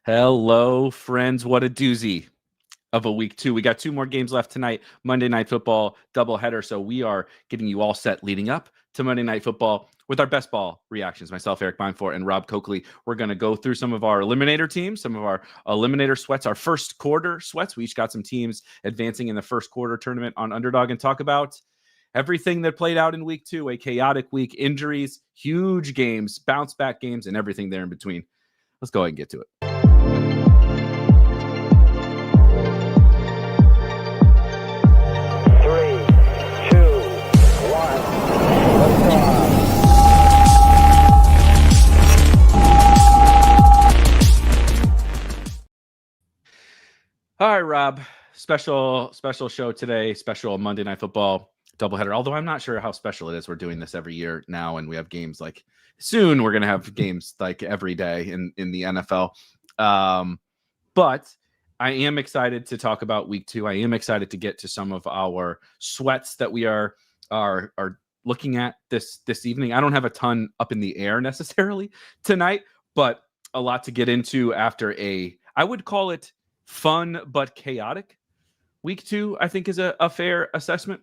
Hello, friends. What a doozy of a week 2. We got 2 more games left tonight. Monday Night Football doubleheader. So we are getting you all set leading up to Monday Night Football with our best ball reactions. Myself, Erik Beimfohr, and Rob Coakley. We're going to go through some of our Eliminator teams, some of our Eliminator sweats, our first quarter sweats. We each got some teams advancing in the first quarter tournament on Underdog, and talk about everything that played out in week 2, a chaotic week, injuries, huge games, bounce back games, and everything there in between. Let's go ahead and get to it. All right, Rob, special show today, special Monday Night Football doubleheader, although I'm not sure how special it is. We're doing this every year now, and we have games like soon. We're going to have games like every day in the NFL. But I am excited to talk about week 2. I am excited to get to some of our sweats that we are looking at this evening. I don't have a ton up in the air necessarily tonight, but a lot to get into after I would call it fun but chaotic week 2, I think is a fair assessment.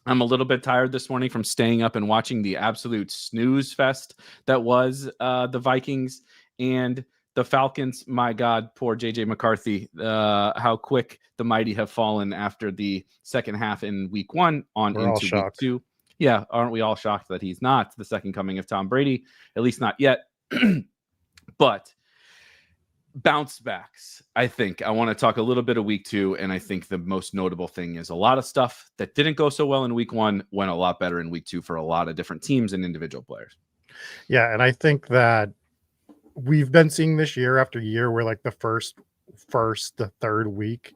I'm a little bit tired this morning from staying up and watching the absolute snooze fest that was the Vikings and the Falcons. My God, poor JJ McCarthy. How quick the mighty have fallen after the second half in week 1 into week 2. Yeah, aren't we all shocked that he's not the second coming of Tom Brady? At least not yet. But bounce backs, I think. I want to talk a little bit of week 2, and I think the most notable thing is a lot of stuff that didn't go so well in week 1 went a lot better in week 2 for a lot of different teams and individual players. Yeah, and I think that we've been seeing this year after year where like the first, the third week,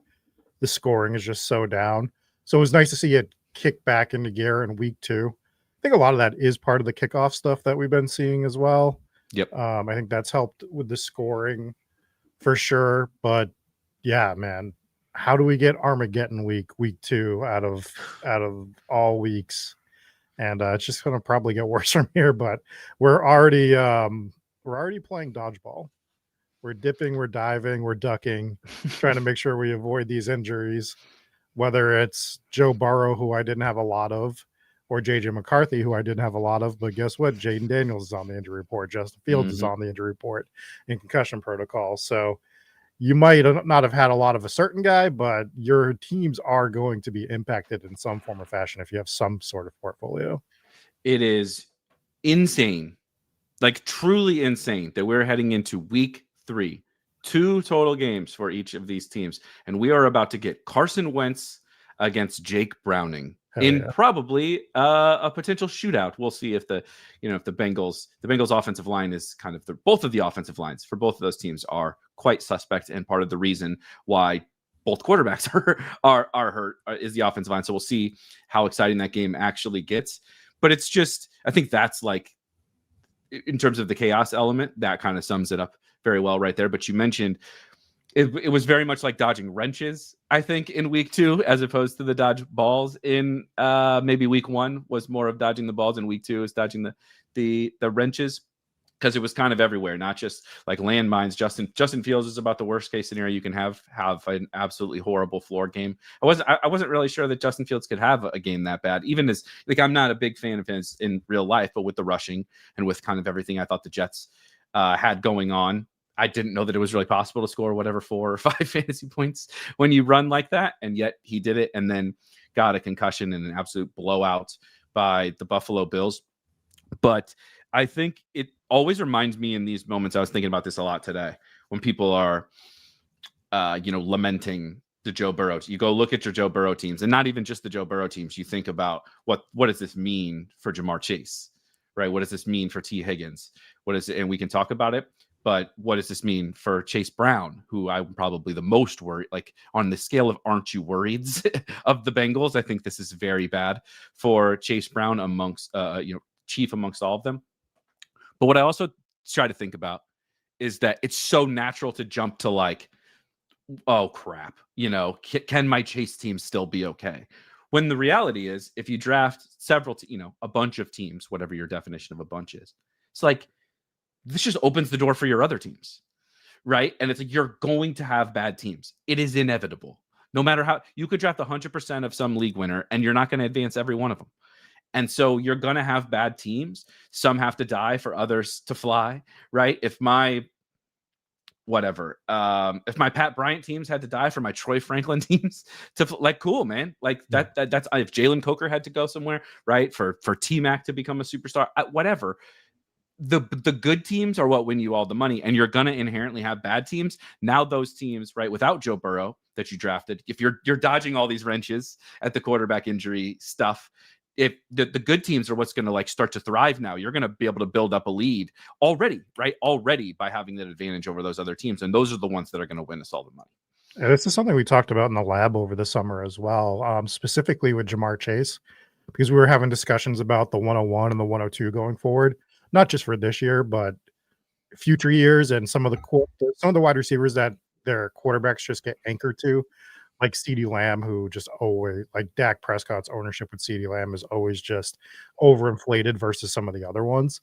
the scoring is just so down. So it was nice to see it kick back into gear in week 2. I think a lot of that is part of the kickoff stuff that we've been seeing as well. Yep. I think that's helped with the scoring for sure. But yeah, man, how do we get Armageddon week 2 out of all weeks? And it's just going to probably get worse from here. But we're already playing dodgeball. We're dipping, we're diving, we're ducking, trying to make sure we avoid these injuries. Whether it's Joe Burrow, who I didn't have a lot of, or JJ McCarthy, who I didn't have a lot of. But guess what? Jaden Daniels is on the injury report. Justin Fields is on the injury report in concussion protocol. So you might not have had a lot of a certain guy, but your teams are going to be impacted in some form or fashion if you have some sort of portfolio. It is insane, like truly insane, that we're heading into week 3. 2 total games for each of these teams, and we are about to get Carson Wentz against Jake Browning probably a potential shootout. We'll see if the Bengals offensive line is kind of both of the offensive lines for both of those teams are quite suspect, and part of the reason why both quarterbacks are hurt is the offensive line. So we'll see how exciting that game actually gets. But it's just, I think that's like, in terms of the chaos element, that kind of sums it up very well right there. But you mentioned it was very much like dodging wrenches, I think, in week 2, as opposed to the dodge balls in maybe week 1 was more of dodging the balls, and week 2 is dodging the wrenches, because it was kind of everywhere, not just like landmines. Justin Fields is about the worst case scenario you can have an absolutely horrible floor game. I wasn't really sure that Justin Fields could have a game that bad, even as like I'm not a big fan of his in real life, but with the rushing and with kind of everything I thought the Jets had going on, I didn't know that it was really possible to score whatever 4 or 5 fantasy points when you run like that. And yet he did it, and then got a concussion and an absolute blowout by the Buffalo Bills. But I think it always reminds me in these moments, I was thinking about this a lot today, when people are, lamenting the Joe Burrow. You go look at your Joe Burrow teams, and not even just the Joe Burrow teams. You think about what does this mean for Jamar Chase, right? What does this mean for T. Higgins? And we can talk about it. But what does this mean for Chase Brown, who I'm probably the most worried, like on the scale of aren't you worried of the Bengals? I think this is very bad for Chase Brown amongst, chief amongst all of them. But what I also try to think about is that it's so natural to jump to like, oh crap, can my Chase team still be okay? When the reality is, if you draft several, a bunch of teams, whatever your definition of a bunch is, it's like, this just opens the door for your other teams, right? And it's like you're going to have bad teams. It is inevitable. No matter how you could draft 100% of some league winner, and you're not going to advance every one of them. And so you're going to have bad teams. Some have to die for others to fly, right? If my Pat Bryant teams had to die for my Troy Franklin teams to like, cool, man. Like that's if Jalen Coker had to go somewhere, right? For T-Mac to become a superstar, whatever. The good teams are what win you all the money, and you're going to inherently have bad teams. Now those teams, right, without Joe Burrow that you drafted, if you're dodging all these wrenches at the quarterback injury stuff, if the good teams are what's going to like start to thrive now, you're going to be able to build up a lead already by having that advantage over those other teams. And those are the ones that are going to win us all the money. And this is something we talked about in the lab over the summer as well, specifically with Jamar Chase, because we were having discussions about the 101 and the 102 going forward, not just for this year, but future years, and some of the wide receivers that their quarterbacks just get anchored to, like CeeDee Lamb, who just always, like Dak Prescott's ownership with CeeDee Lamb is always just overinflated versus some of the other ones.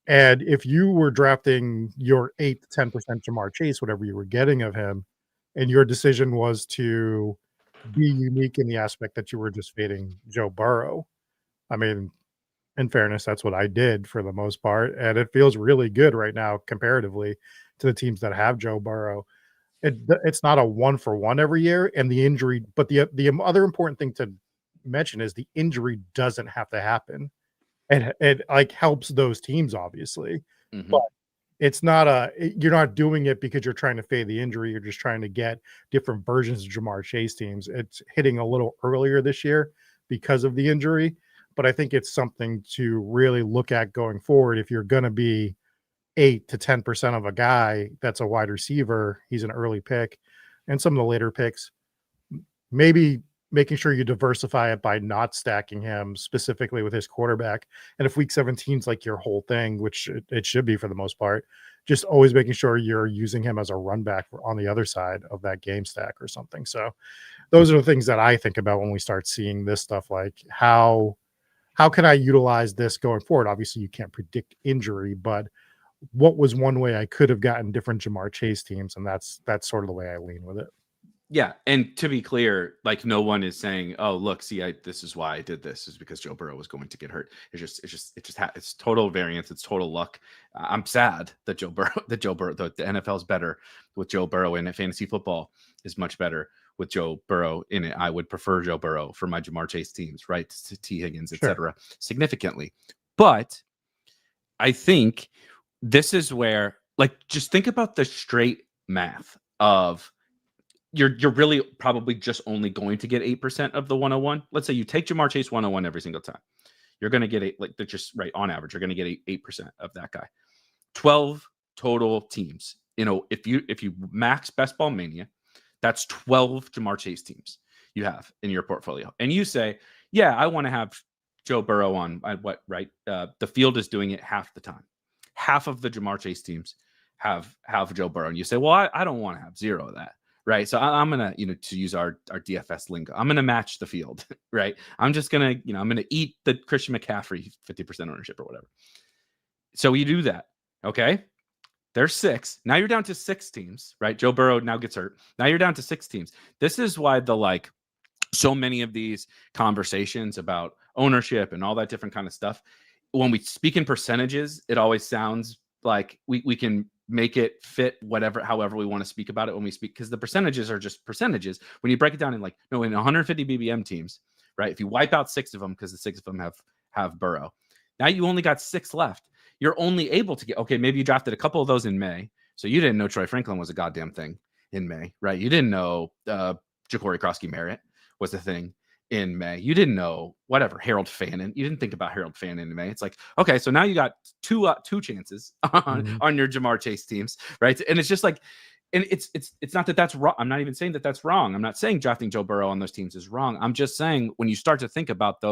And if you were drafting your 8 to 10% Jamar Chase, whatever you were getting of him, and your decision was to be unique in the aspect that you were just fading Joe Burrow, I mean, in fairness, that's what I did for the most part. And it feels really good right now comparatively to the teams that have Joe Burrow. It's not a 1-for-1 every year, and the injury, but the other important thing to mention is the injury doesn't have to happen. And it like helps those teams, obviously, but it's not you're not doing it because you're trying to fade the injury. You're just trying to get different versions of Jamar Chase teams. It's hitting a little earlier this year because of the injury, but I think it's something to really look at going forward. If you're going to be 8 to 10% of a guy that's a wide receiver, he's an early pick, and some of the later picks, maybe making sure you diversify it by not stacking him specifically with his quarterback. And if week 17 is like your whole thing, which it should be for the most part, just always making sure you're using him as a run back on the other side of that game stack or something. So those are the things that I think about when we start seeing this stuff, like how can I utilize this going forward? Obviously you can't predict injury, but what was one way I could have gotten different Jamar Chase teams? And that's sort of the way I lean with it. Yeah, and to be clear, like no one is saying, "Oh, look, see, this is why I did this is because Joe Burrow was going to get hurt." It's total variance. It's total luck. I'm sad that the NFL is better with Joe Burrow in it. Fantasy football is much better with Joe Burrow in it. I would prefer Joe Burrow for my Jamar Chase teams, right? To T Higgins, etc., significantly. But I think this is where, like, just think about the straight math of. You're really probably just only going to get 8% of the 101. Let's say you take Jamar Chase 101 every single time. You're going to get they're just right on average. You're going to get 8% of that guy. 12 total teams. You know, if you max Best Ball Mania, that's 12 Jamar Chase teams you have in your portfolio. And you say, yeah, I want to have Joe Burrow on what, right? The field is doing it half the time. Half of the Jamar Chase teams have Joe Burrow. And you say, well, I don't want to have zero of that. Right. So I'm going to, to use our DFS lingo, I'm going to match the field. Right. I'm just going to, I'm going to eat the Christian McCaffrey 50% ownership or whatever. So you do that. Okay. There's 6. Now you're down to 6 teams, right? Joe Burrow now gets hurt. Now you're down to 6 teams. This is why so many of these conversations about ownership and all that different kind of stuff, when we speak in percentages, it always sounds like we can make it fit however we want to speak about it when we speak, because the percentages are just percentages. When you break it down in in 150 BBM teams, right? If you wipe out 6 of them, because the 6 of them have Burrow, now you only got 6 left. You're only able to get, okay, maybe you drafted a couple of those in May, so you didn't know Troy Franklin was a goddamn thing in May, right? You didn't know Ja'Cory Crosky-Merritt was a thing in May. You didn't know Harold Fannin. You didn't think about Harold Fannin in May. It's like, okay, so now you got two chances on your Jamar Chase teams, right? And it's just like, and it's not that that's wrong. I'm not even saying that that's wrong. I'm not saying drafting Joe Burrow on those teams is wrong. I'm just saying when you start to think about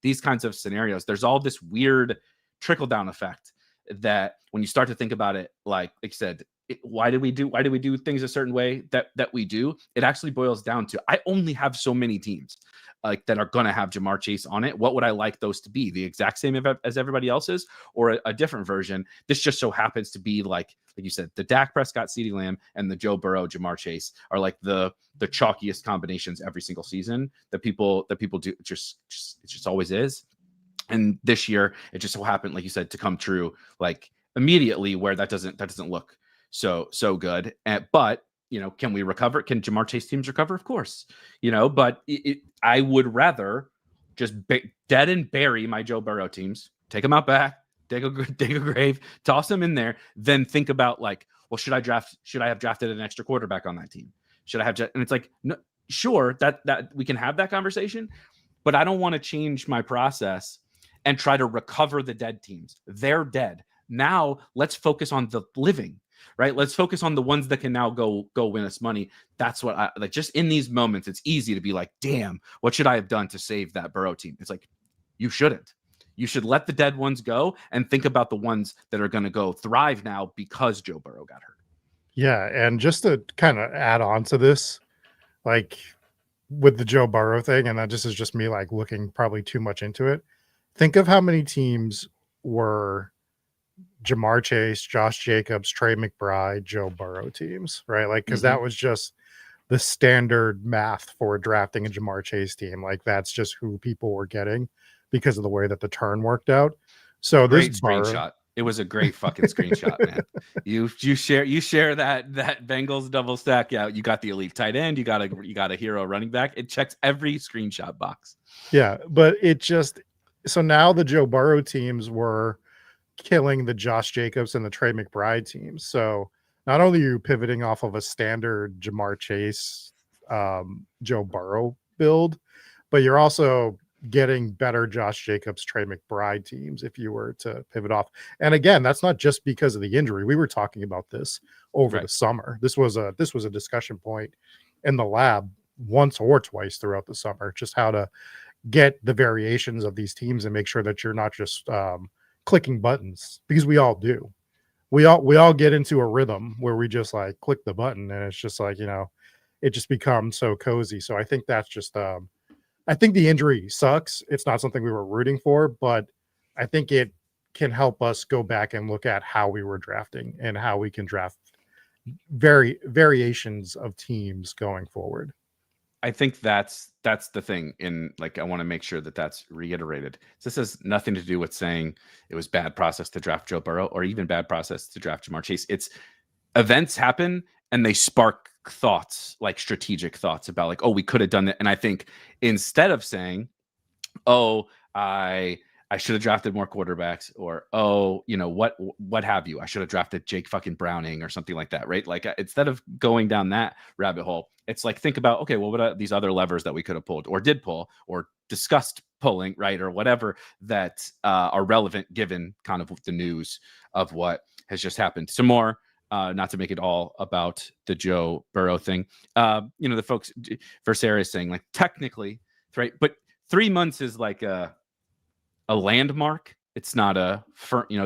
these kinds of scenarios, there's all this weird trickle down effect that when you start to think about it, like I said, why do we do things a certain way that we do? It actually boils down to, I only have so many teams. like that are going to have Jamar Chase on it, what would I like those to be? The exact same as everybody else's, or a different version? This just so happens to be like you said, the Dak Prescott, CeeDee Lamb, and the Joe Burrow, Jamar Chase are like the chalkiest combinations every single season that people do. It just always is. And this year, it just so happened, like you said, to come true like immediately, where that doesn't look so good. But can we recover? Can Jamar Chase teams recover? Of course, but I would rather just dead and bury my Joe Burrow teams, take them out back, dig a grave, toss them in there, then think about like, well, should I have drafted an extra quarterback on that team? Should I have? And it's like, no, sure, that we can have that conversation, but I don't want to change my process and try to recover the dead teams. They're dead. Now let's focus on the living, right? Let's focus on the ones that can now go win us money. That's what I like. Just in these moments, it's easy to be like, damn, what should I have done to save that Burrow team? It's like, you shouldn't. You should let the dead ones go and think about the ones that are going to go thrive now because Joe Burrow got hurt. Yeah. And just to kind of add on to this, like with the Joe Burrow thing, and that just is just me like looking probably too much into it. Think of how many teams were Jamar Chase, Josh Jacobs, Trey McBride, Joe Burrow teams, right? Like, because that was just the standard math for drafting a Jamar Chase team. Like, that's just who people were getting because of the way that the turn worked out. So great this screenshot. It was a great fucking screenshot, man. You share that Bengals double stack. Yeah, you got the elite tight end. You got a hero running back. It checks every screenshot box. Yeah, but it just so now the Joe Burrow teams were killing the Josh Jacobs and the Trey McBride teams. So not only are you pivoting off of a standard Jamar Chase, Joe Burrow build, but you're also getting better Josh Jacobs, Trey McBride teams if you were to pivot off. And again, that's not just because of the injury. We were talking about this over the summer. This was a discussion point in the lab once or twice throughout the summer, just how to get the variations of these teams and make sure that you're not just clicking buttons, because we all do. We all get into a rhythm where we just like click the button and it's just like, it just becomes so cozy. So I think that's just I think the injury sucks. It's not something we were rooting for, but I think it can help us go back and look at how we were drafting and how we can draft variations of teams going forward. I think that's the thing. In like, I want to make sure that that's reiterated. This has nothing to do with saying it was bad process to draft Joe Burrow or even bad process to draft Jamar Chase. It's events happen and they spark thoughts, like strategic thoughts about like, oh, we could have done that. And I think instead of saying, oh, I should have drafted more quarterbacks, or, oh, what have you, I should have drafted Jake fucking Browning or something like that, right? Like, instead of going down that rabbit hole, it's like, think about, okay, well, what are these other levers that we could have pulled or did pull or discussed pulling, right? Or whatever that are relevant given kind of the news of what has just happened. Some more, not to make it all about the Joe Burrow thing. The folks, Versera is saying like, technically, right? But 3 months is like a landmark. It's not a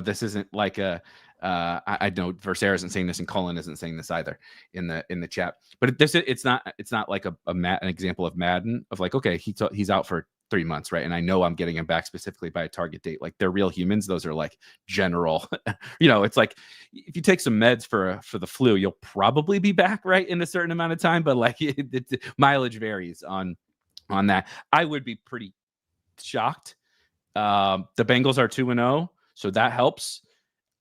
this isn't like a I know Versera isn't saying this and Cullen isn't saying this either in the chat, but it's not like an example of Madden of like, okay, he's out for 3 months, right? And I know I'm getting him back specifically by a target date. Like, they're real humans. Those are like general, it's like if you take some meds for the flu, you'll probably be back, right, in a certain amount of time, but like mileage varies on that. I would be pretty shocked. The Bengals are 2-0, so that helps.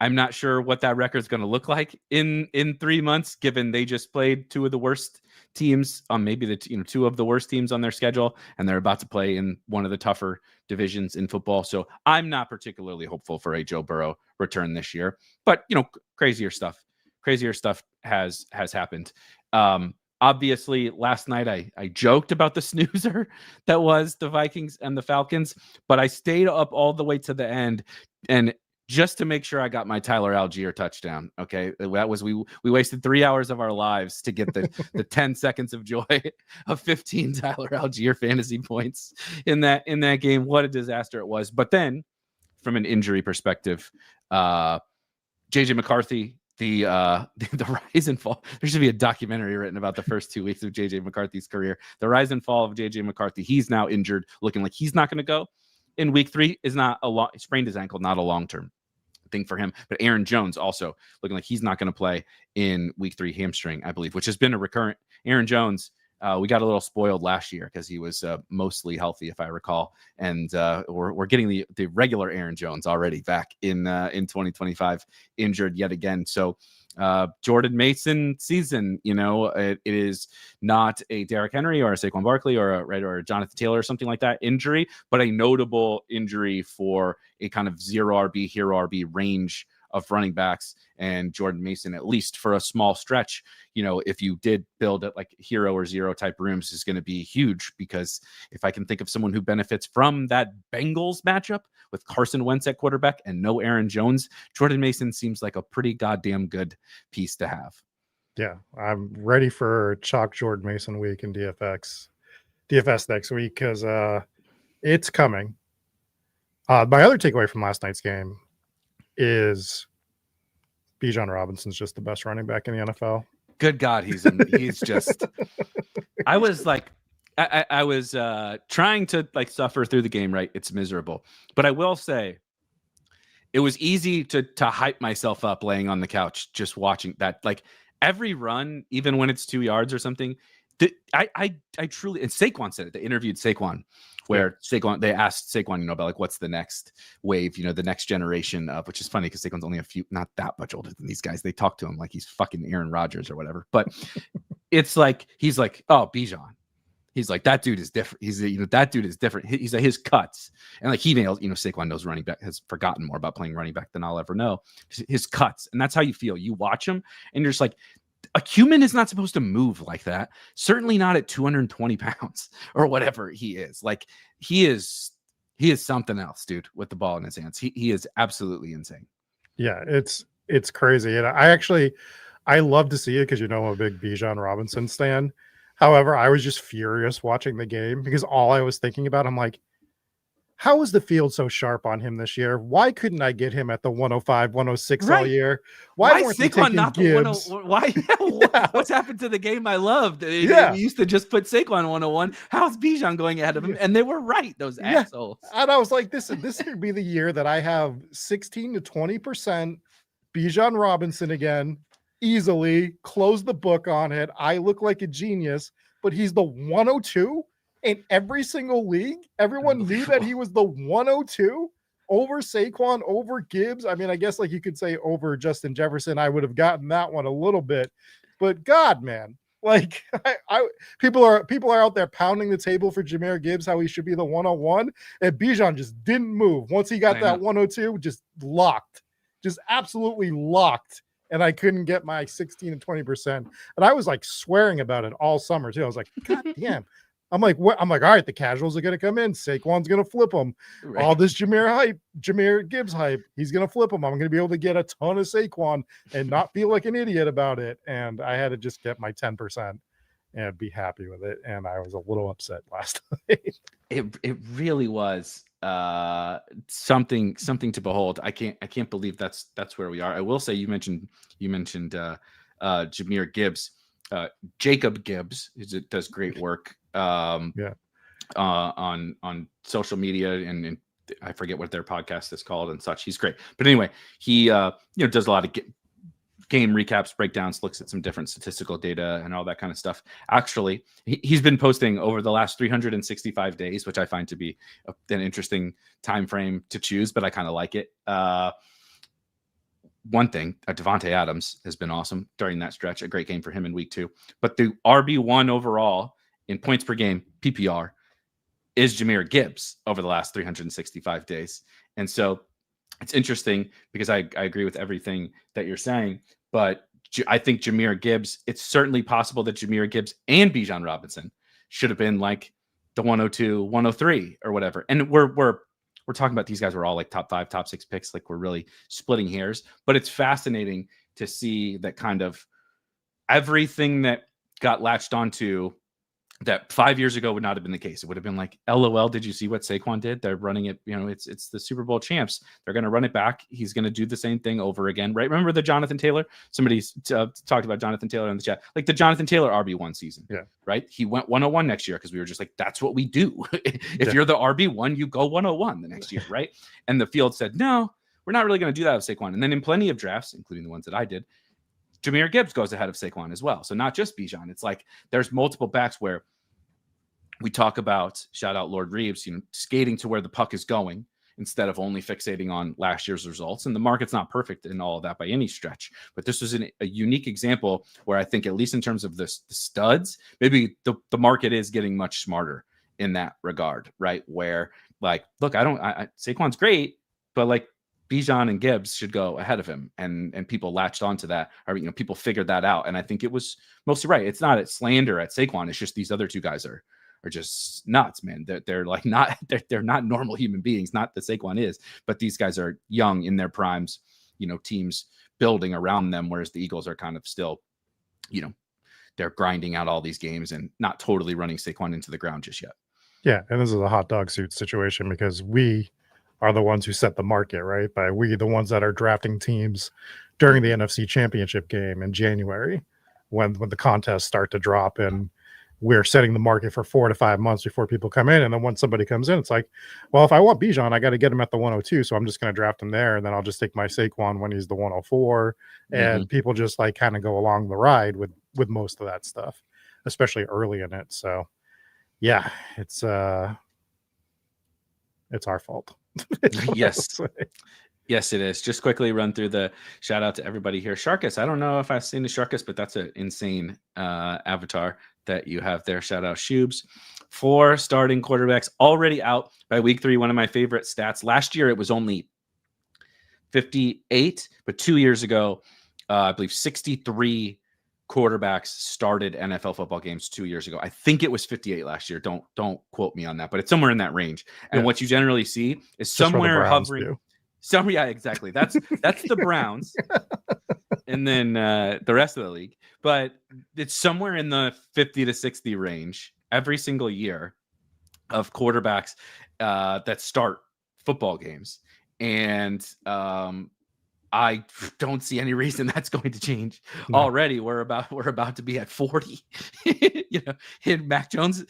I'm not sure what that record is going to look like in 3 months, given they just played two of the worst teams, maybe two of the worst teams on their schedule, and they're about to play in one of the tougher divisions in football. So I'm not particularly hopeful for a Joe Burrow return this year. But crazier stuff has happened. Obviously, last night I joked about the snoozer that was the Vikings and the Falcons, but I stayed up all the way to the end, and just to make sure I got my Tyler Algier touchdown. Okay, that was we wasted 3 hours of our lives to get the 10 seconds of joy of 15 Tyler Algier fantasy points in that game. What a disaster it was! But then, from an injury perspective, JJ McCarthy the rise and fall. There should be a documentary written about the first 2 weeks of JJ McCarthy's career. The rise and fall of JJ McCarthy. He's now injured, looking like he's not going to go in week 3. Is not a long sprained his ankle, not a long-term thing for him. But Aaron Jones also looking like he's not going to play in week 3, hamstring, I believe, which has been a recurrent. Aaron Jones, we got a little spoiled last year because he was mostly healthy, if I recall, and we're getting the regular Aaron Jones already back in 2025, injured yet again. So Jordan Mason season, it is not a Derrick Henry or a Saquon Barkley or a Jonathan Taylor or something like that injury, but a notable injury for a kind of zero RB, hero RB range of running backs. And Jordan Mason, at least for a small stretch, if you did build it like hero or zero type rooms, is going to be huge, because if I can think of someone who benefits from that Bengals matchup with Carson Wentz at quarterback and no Aaron Jones, Jordan Mason seems like a pretty goddamn good piece to have. Yeah, I'm ready for chalk Jordan Mason week in DFS next week, because it's coming. My other takeaway from last night's game is Bijan Robinson's just the best running back in the NFL. Good God, he's just. I was like, I was trying to like suffer through the game. Right, it's miserable, but I will say, it was easy to hype myself up laying on the couch just watching that. Like every run, even when it's 2 yards or something, I truly. And Saquon said it. They interviewed Saquon, where they asked Saquon, about like what's the next wave, the next generation of, which is funny because Saquon's only not that much older than these guys. They talk to him like he's fucking Aaron Rodgers or whatever. But it's like he's like, oh, Bijan. He's like, that dude is different. He's that dude is different. He's like, his cuts, and like he nails. Saquon knows running back, has forgotten more about playing running back than I'll ever know. His cuts, and that's how you feel. You watch him, and you're just like, a human is not supposed to move like that. Certainly not at 220 pounds or whatever he is. Like he is something else, dude, with the ball in his hands. He is absolutely insane. Yeah, it's crazy. And I love to see it because I'm a big Bijan Robinson stan. However, I was just furious watching the game because all I was thinking about, I'm like, how is the field so sharp on him this year? Why couldn't I get him at the 105, 106 all year? Why weren't they taking not Gibbs? The 101? Why? What's happened to the game I loved? We used to just put Saquon 101. How's Bijan going ahead of him? And they were right, those assholes. And I was like, this could be the year that I have 16 to 20% Bijan Robinson again, easily, close the book on it. I look like a genius, but he's the 102? In every single league, everyone knew that he was the 102 over Saquon, over Gibbs. I mean, I guess like you could say over Justin Jefferson. I would have gotten that one a little bit, but God, man, like people are out there pounding the table for Jahmyr Gibbs, how he should be the 101, and Bijan just didn't move once he got that 102, just locked, just absolutely locked. And I couldn't get my 16 to 20%, and I was like swearing about it all summer too. I was like, God damn. I'm like, what? I'm like, all right, the casuals are going to come in. Saquon's going to flip them. Right. All this Jahmyr Gibbs hype, he's going to flip them. I'm going to be able to get a ton of Saquon and not feel like an idiot about it. And I had to just get my 10% and be happy with it. And I was a little upset last night. It really was something to behold. I can't believe that's where we are. I will say you mentioned Jahmyr Gibbs. Jacob Gibbs does great work on social media and I forget what their podcast is called and such. He's great, but anyway, he does a lot of game recaps, breakdowns, looks at some different statistical data and all that kind of stuff. Actually, he's been posting over the last 365 days, which I find to be an interesting time frame to choose, but I kind of like it. One thing, Devontae Adams has been awesome during that stretch. A great game for him in week 2. But the RB1 overall in points per game, PPR, is Jahmyr Gibbs over the last 365 days. And so it's interesting because I agree with everything that you're saying. But I think Jahmyr Gibbs, it's certainly possible that Jahmyr Gibbs and Bijan Robinson should have been like the 102, 103 or whatever. And we're talking about these guys were all like top 5, top 6 picks. Like we're really splitting hairs, but it's fascinating to see that kind of everything that got latched onto that 5 years ago would not have been the case. It would have been like, LOL, did you see what Saquon did? They're running it, it's the Super Bowl champs. They're going to run it back. He's going to do the same thing over again, right? Remember the Jonathan Taylor? Somebody's talked about Jonathan Taylor in the chat, like the Jonathan Taylor RB1 season, right? He went 101 next year because we were just like, that's what we do. If you're the RB1, you go 101 the next year, right? And the field said, no, we're not really going to do that with Saquon. And then in plenty of drafts, including the ones that I did, Jahmyr Gibbs goes ahead of Saquon as well. So not just Bijan. It's like there's multiple backs where we talk about, shout out Lord Reeves, skating to where the puck is going instead of only fixating on last year's results. And the market's not perfect in all of that by any stretch. But this was a unique example where I think, at least in terms of the studs, maybe the market is getting much smarter in that regard, right? Where, like, look, Saquon's great, but like Bijan and Gibbs should go ahead of him. And people latched onto that, or, people figured that out. And I think it was mostly right. It's not a slander at Saquon. It's just these other two guys are just nuts, man. They're like they're not normal human beings. Not that Saquon is, but these guys are young in their primes, teams building around them, whereas the Eagles are kind of still, they're grinding out all these games and not totally running Saquon into the ground just yet. Yeah, and this is a hot dog suit situation because we are the ones who set the market, right? By we, the ones that are drafting teams during the NFC Championship game in January, when the contests start to drop, and we're setting the market for 4 to 5 months before people come in. And then when somebody comes in, it's like, well, if I want Bijan, I got to get him at the 102. So I'm just going to draft him there. And then I'll just take my Saquon when he's the 104. And people just like kind of go along the ride with most of that stuff, especially early in it. So yeah, it's our fault. Yes. Yes, it is. Just quickly run through the shout out to everybody here. Sharkus, I don't know if I've seen the Sharkus, but that's an insane avatar that you have there. Shout out Shubes. 4 starting quarterbacks already out by week 3. One of my favorite stats. Last year, it was only 58, but 2 years ago, I believe 63 quarterbacks started NFL football games 2 years ago. I think it was 58 last year. Don't quote me on that, but it's somewhere in that range. And what you generally see is somewhere hovering. Yeah, exactly. That's the Browns, and then the rest of the league. But it's somewhere in the 50 to 60 range every single year of quarterbacks that start football games, and I don't see any reason that's going to change. No. Already, we're about to be at 40. And Mac Jones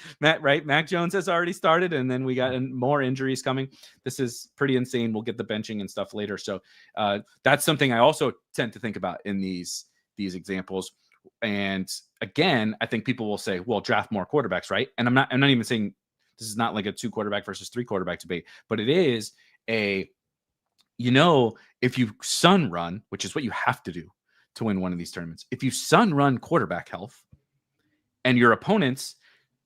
has already started, and then we got more injuries coming. This is pretty insane. We'll get the benching and stuff later. So that's something I also tend to think about in these examples. And again, I think people will say, "Well, draft more quarterbacks, right?" And I'm not even saying this is not like a 2 quarterback versus 3 quarterback debate, but it is a if you sun run, which is what you have to do to win one of these tournaments, if you sun run quarterback health and your opponents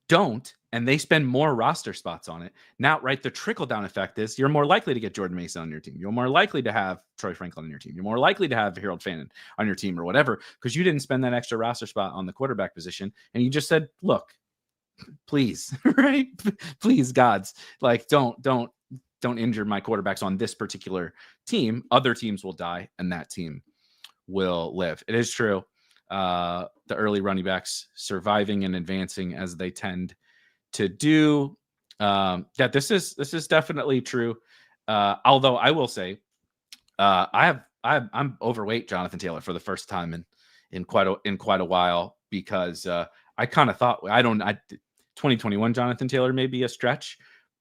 don't, and they spend more roster spots on it, now, right, the trickle down effect is you're more likely to get Jordan Mason on your team. You're more likely to have Troy Franklin on your team. You're more likely to have Harold Fannin on your team or whatever, because you didn't spend that extra roster spot on the quarterback position. And you just said, look, please, right? Please, gods, like, don't injure my quarterbacks on this particular team. Other teams will die, and that team will live. It is true. The early running backs surviving and advancing as they tend to do. This is definitely true. Although I will say, I'm overweight Jonathan Taylor for the first time in quite a while, because I kind of thought 2021 Jonathan Taylor may be a stretch,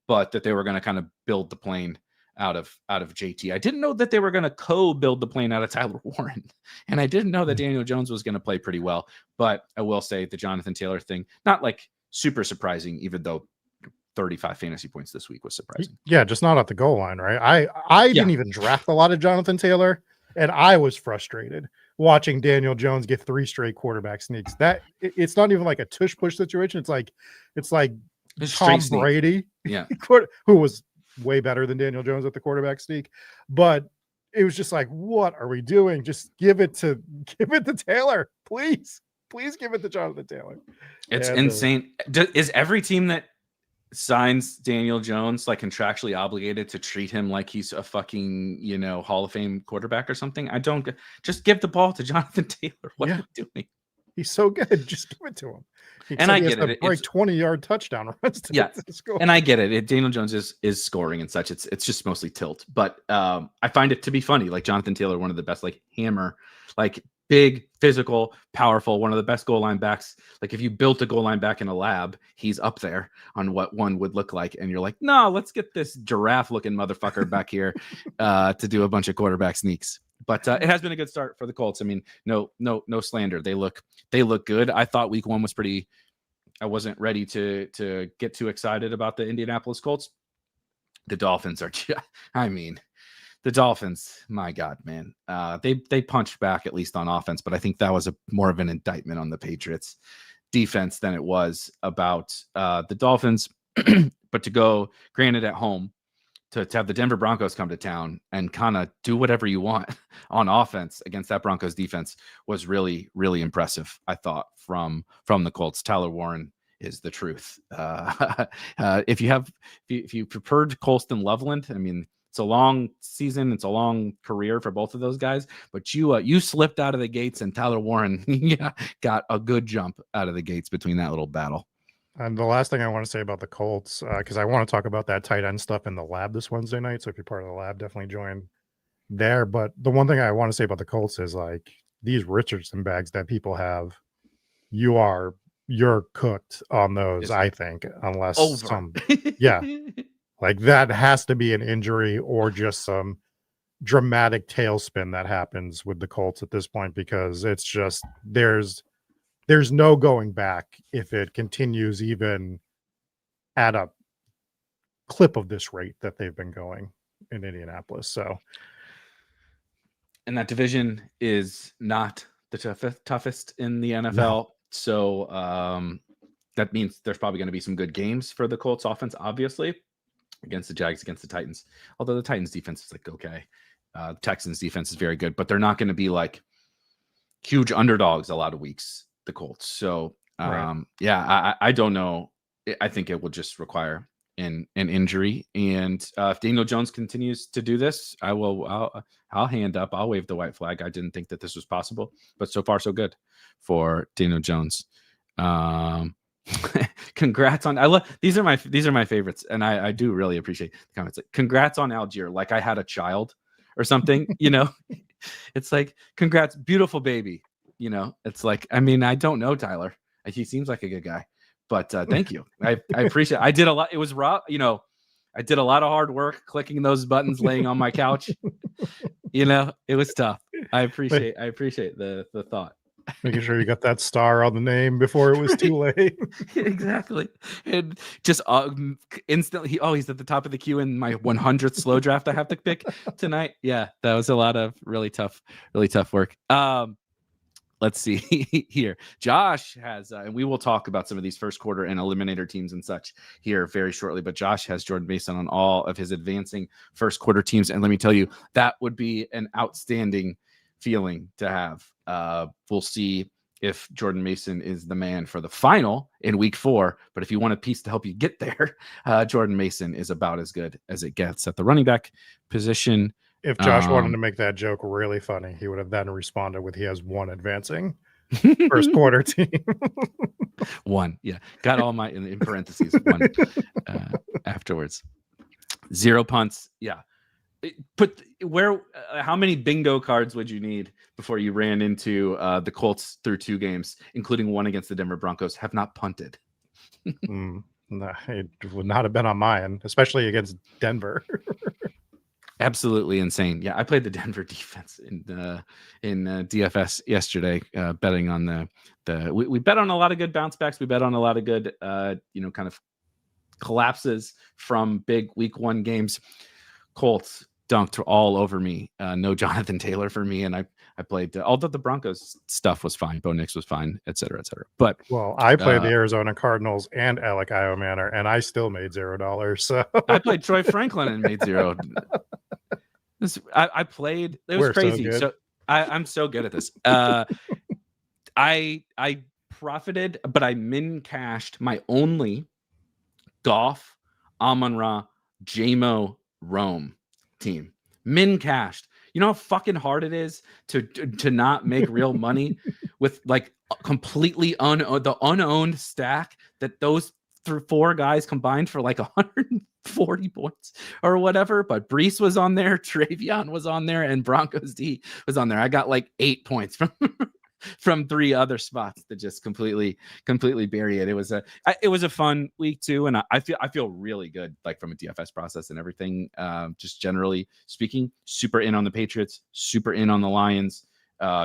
but that they were going to kind of build the plane out of JT. I didn't know that they were going to co-build the plane out of Tyler Warren. And I didn't know that Daniel Jones was going to play pretty well. But I will say the Jonathan Taylor thing, not like super surprising, even though 35 fantasy points this week was surprising. Yeah, just not at the goal line, right? I didn't even draft a lot of Jonathan Taylor, and I was frustrated watching Daniel Jones get 3 straight quarterback sneaks. That it's not even like a tush push situation. It's like Tom Brady, who was way better than Daniel Jones at the quarterback sneak, but it was just like, what are we doing? Just give it to Taylor, please give it to Jonathan Taylor. It's insane. Is every team that signs Daniel Jones like contractually obligated to treat him like he's a fucking Hall of Fame quarterback or something? I don't. Just give the ball to Jonathan Taylor. What are we doing? He's so good. Just give it to him. And I he has get to it. break 20-yard touchdown runs to score. And I get it. Daniel Jones is scoring and such. It's just mostly tilt. But I find it to be funny. Like Jonathan Taylor, one of the best, like hammer, like big, physical, powerful, one of the best goal line backs. Like if you built a goal line back in a lab, he's up there on what one would look like. And you're like, no, let's get this giraffe looking motherfucker back here to do a bunch of quarterback sneaks. But it has been a good start for the Colts. I mean, no slander. They look good. I thought week 1 was pretty. I wasn't ready to get too excited about the Indianapolis Colts. The Dolphins are. I mean, the Dolphins. My God, man. They punched back at least on offense, but I think that was more of an indictment on the Patriots defense than it was about the Dolphins. But to go, granted, at home. To have the Denver Broncos come to town and kind of do whatever you want on offense against that Broncos defense was really, really impressive. I thought from the Colts. Tyler Warren is the truth. If you preferred Colston Loveland, I mean, it's a long season, it's a long career for both of those guys. But you slipped out of the gates, and Tyler Warren got a good jump out of the gates between that little battle. And the last thing I want to say about the Colts, because I want to talk about that tight end stuff in the lab this Wednesday night. So if you're part of the lab, definitely join there. But the one thing I want to say about the Colts is like these Richardson bags that people have, you're cooked on those, I think, unless like that has to be an injury or just some dramatic tailspin that happens with the Colts at this point, because it's just there's no going back if it continues even at a clip of this rate that they've been going in Indianapolis. So, and that division is not the toughest in the NFL. No. So that means there's probably going to be some good games for the Colts offense, obviously, against the Jags, against the Titans. Although the Titans defense is like, okay. The Texans defense is very good, but they're not going to be like huge underdogs a lot of weeks, the Colts. So I don't know. I think it will just require an injury. And if Daniel Jones continues to do this, I'll hand up. I'll wave the white flag. I didn't think that this was possible, but so far so good for Daniel Jones. Congrats on. These are my favorites, and I do really appreciate the comments. Like, congrats on Algier, like I had a child or something. It's like, congrats, beautiful baby. It's like, I mean, I don't know Tyler. He seems like a good guy, but thank you. I appreciate it. I did a lot. It was raw. I did a lot of hard work clicking those buttons, laying on my couch. It was tough. I appreciate the thought. Making sure you got that star on the name before it was too late. Exactly. And just instantly, he's at the top of the queue in my 100th slow draft I have to pick tonight. Yeah, that was a lot of really tough work. Let's see here. Josh has, and we will talk about some of these first quarter and eliminator teams and such here very shortly, but Josh has Jordan Mason on all of his advancing first quarter teams. And let me tell you, that would be an outstanding feeling to have. We'll see if Jordan Mason is the man for the final in week 4. But if you want a piece to help you get there, Jordan Mason is about as good as it gets at the running back position. If Josh wanted to make that joke really funny, he would have then responded with, he has one advancing first quarter team. One. Yeah. Got all my in parentheses. One afterwards. 0 punts. Yeah. How many bingo cards would you need before you ran into the Colts through 2 games, including one against the Denver Broncos, have not punted? No, it would not have been on mine, especially against Denver. Absolutely insane. Yeah, I played the Denver defense in DFS yesterday, betting on we bet on a lot of good bounce backs. We bet on a lot of good, kind of collapses from big week 1 games. Colts dunked all over me. No Jonathan Taylor for me, and I played. Although the Broncos stuff was fine, Bo Nix was fine, et cetera, et cetera. But I played the Arizona Cardinals and Alec Iomanner, and I still made $0. So I played Troy Franklin and made 0. I played. It was crazy. So I'm so good at this. I profited, but I min cashed my only Goff, Amon-Ra, JMO, Rome team. Min cashed. You know how fucking hard it is to not make real money with like completely the unowned stack that those 4 guys combined for like 140 points or whatever. But Brees was on there, Travion was on there, and Broncos D was on there. I got like 8 points from 3 other spots that just completely bury it. It was a fun week too, and I feel really good, like from a DFS process and everything. Just generally speaking, super in on the Patriots, super in on the Lions.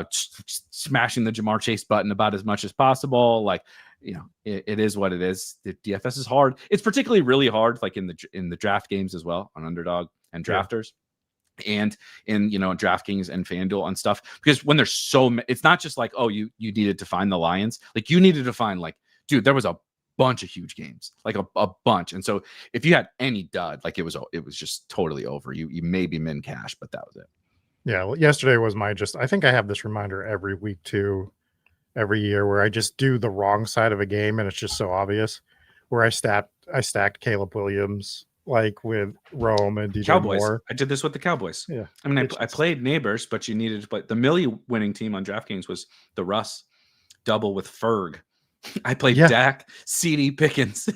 Smashing the Jamar Chase button about as much as possible. Like, it is what it is. The DFS is hard. It's particularly really hard, like in the draft games as well, on Underdog and Drafters. And in DraftKings and FanDuel and stuff, because when there's it's not just like, oh, you needed to find the Lions, like you needed to find, like, dude, there was a bunch of huge games, like a bunch. And so if you had any dud, like it was just totally over. You maybe min cash, but that was it. Yeah, well, yesterday was I think I have this reminder every week too, every year, where I just do the wrong side of a game and it's just so obvious, where I stacked Caleb Williams like with Rome and DJ Cowboys. Moore. I did this with the Cowboys. Yeah. I mean, I played neighbors, but you needed to play. The Millie winning team on DraftKings was the Russ double with Ferg. I played Dak, CD Pickens.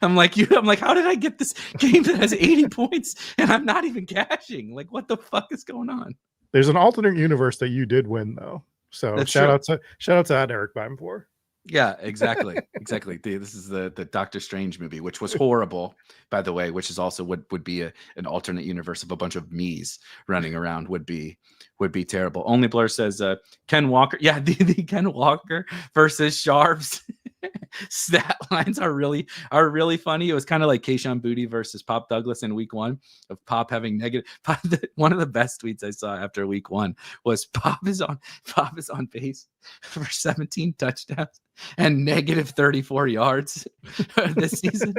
I'm like, how did I get this game that has 80 points and I'm not even cashing? Like, what the fuck is going on? There's an alternate universe that you did win though. So shout out to that Erik Beimfohr. Yeah, exactly. This is the Doctor Strange movie, which was horrible, by the way, which is also would be an alternate universe of a bunch of me's running around would be terrible. Only Blur says Ken Walker. Yeah, the Ken Walker versus Sharps stat lines are really funny. It was kind of like Keyshawn Booty versus Pop Douglas in week 1, of Pop having negative. One of the best tweets I saw after week 1 was Pop is on pace for 17 touchdowns and negative 34 yards this season.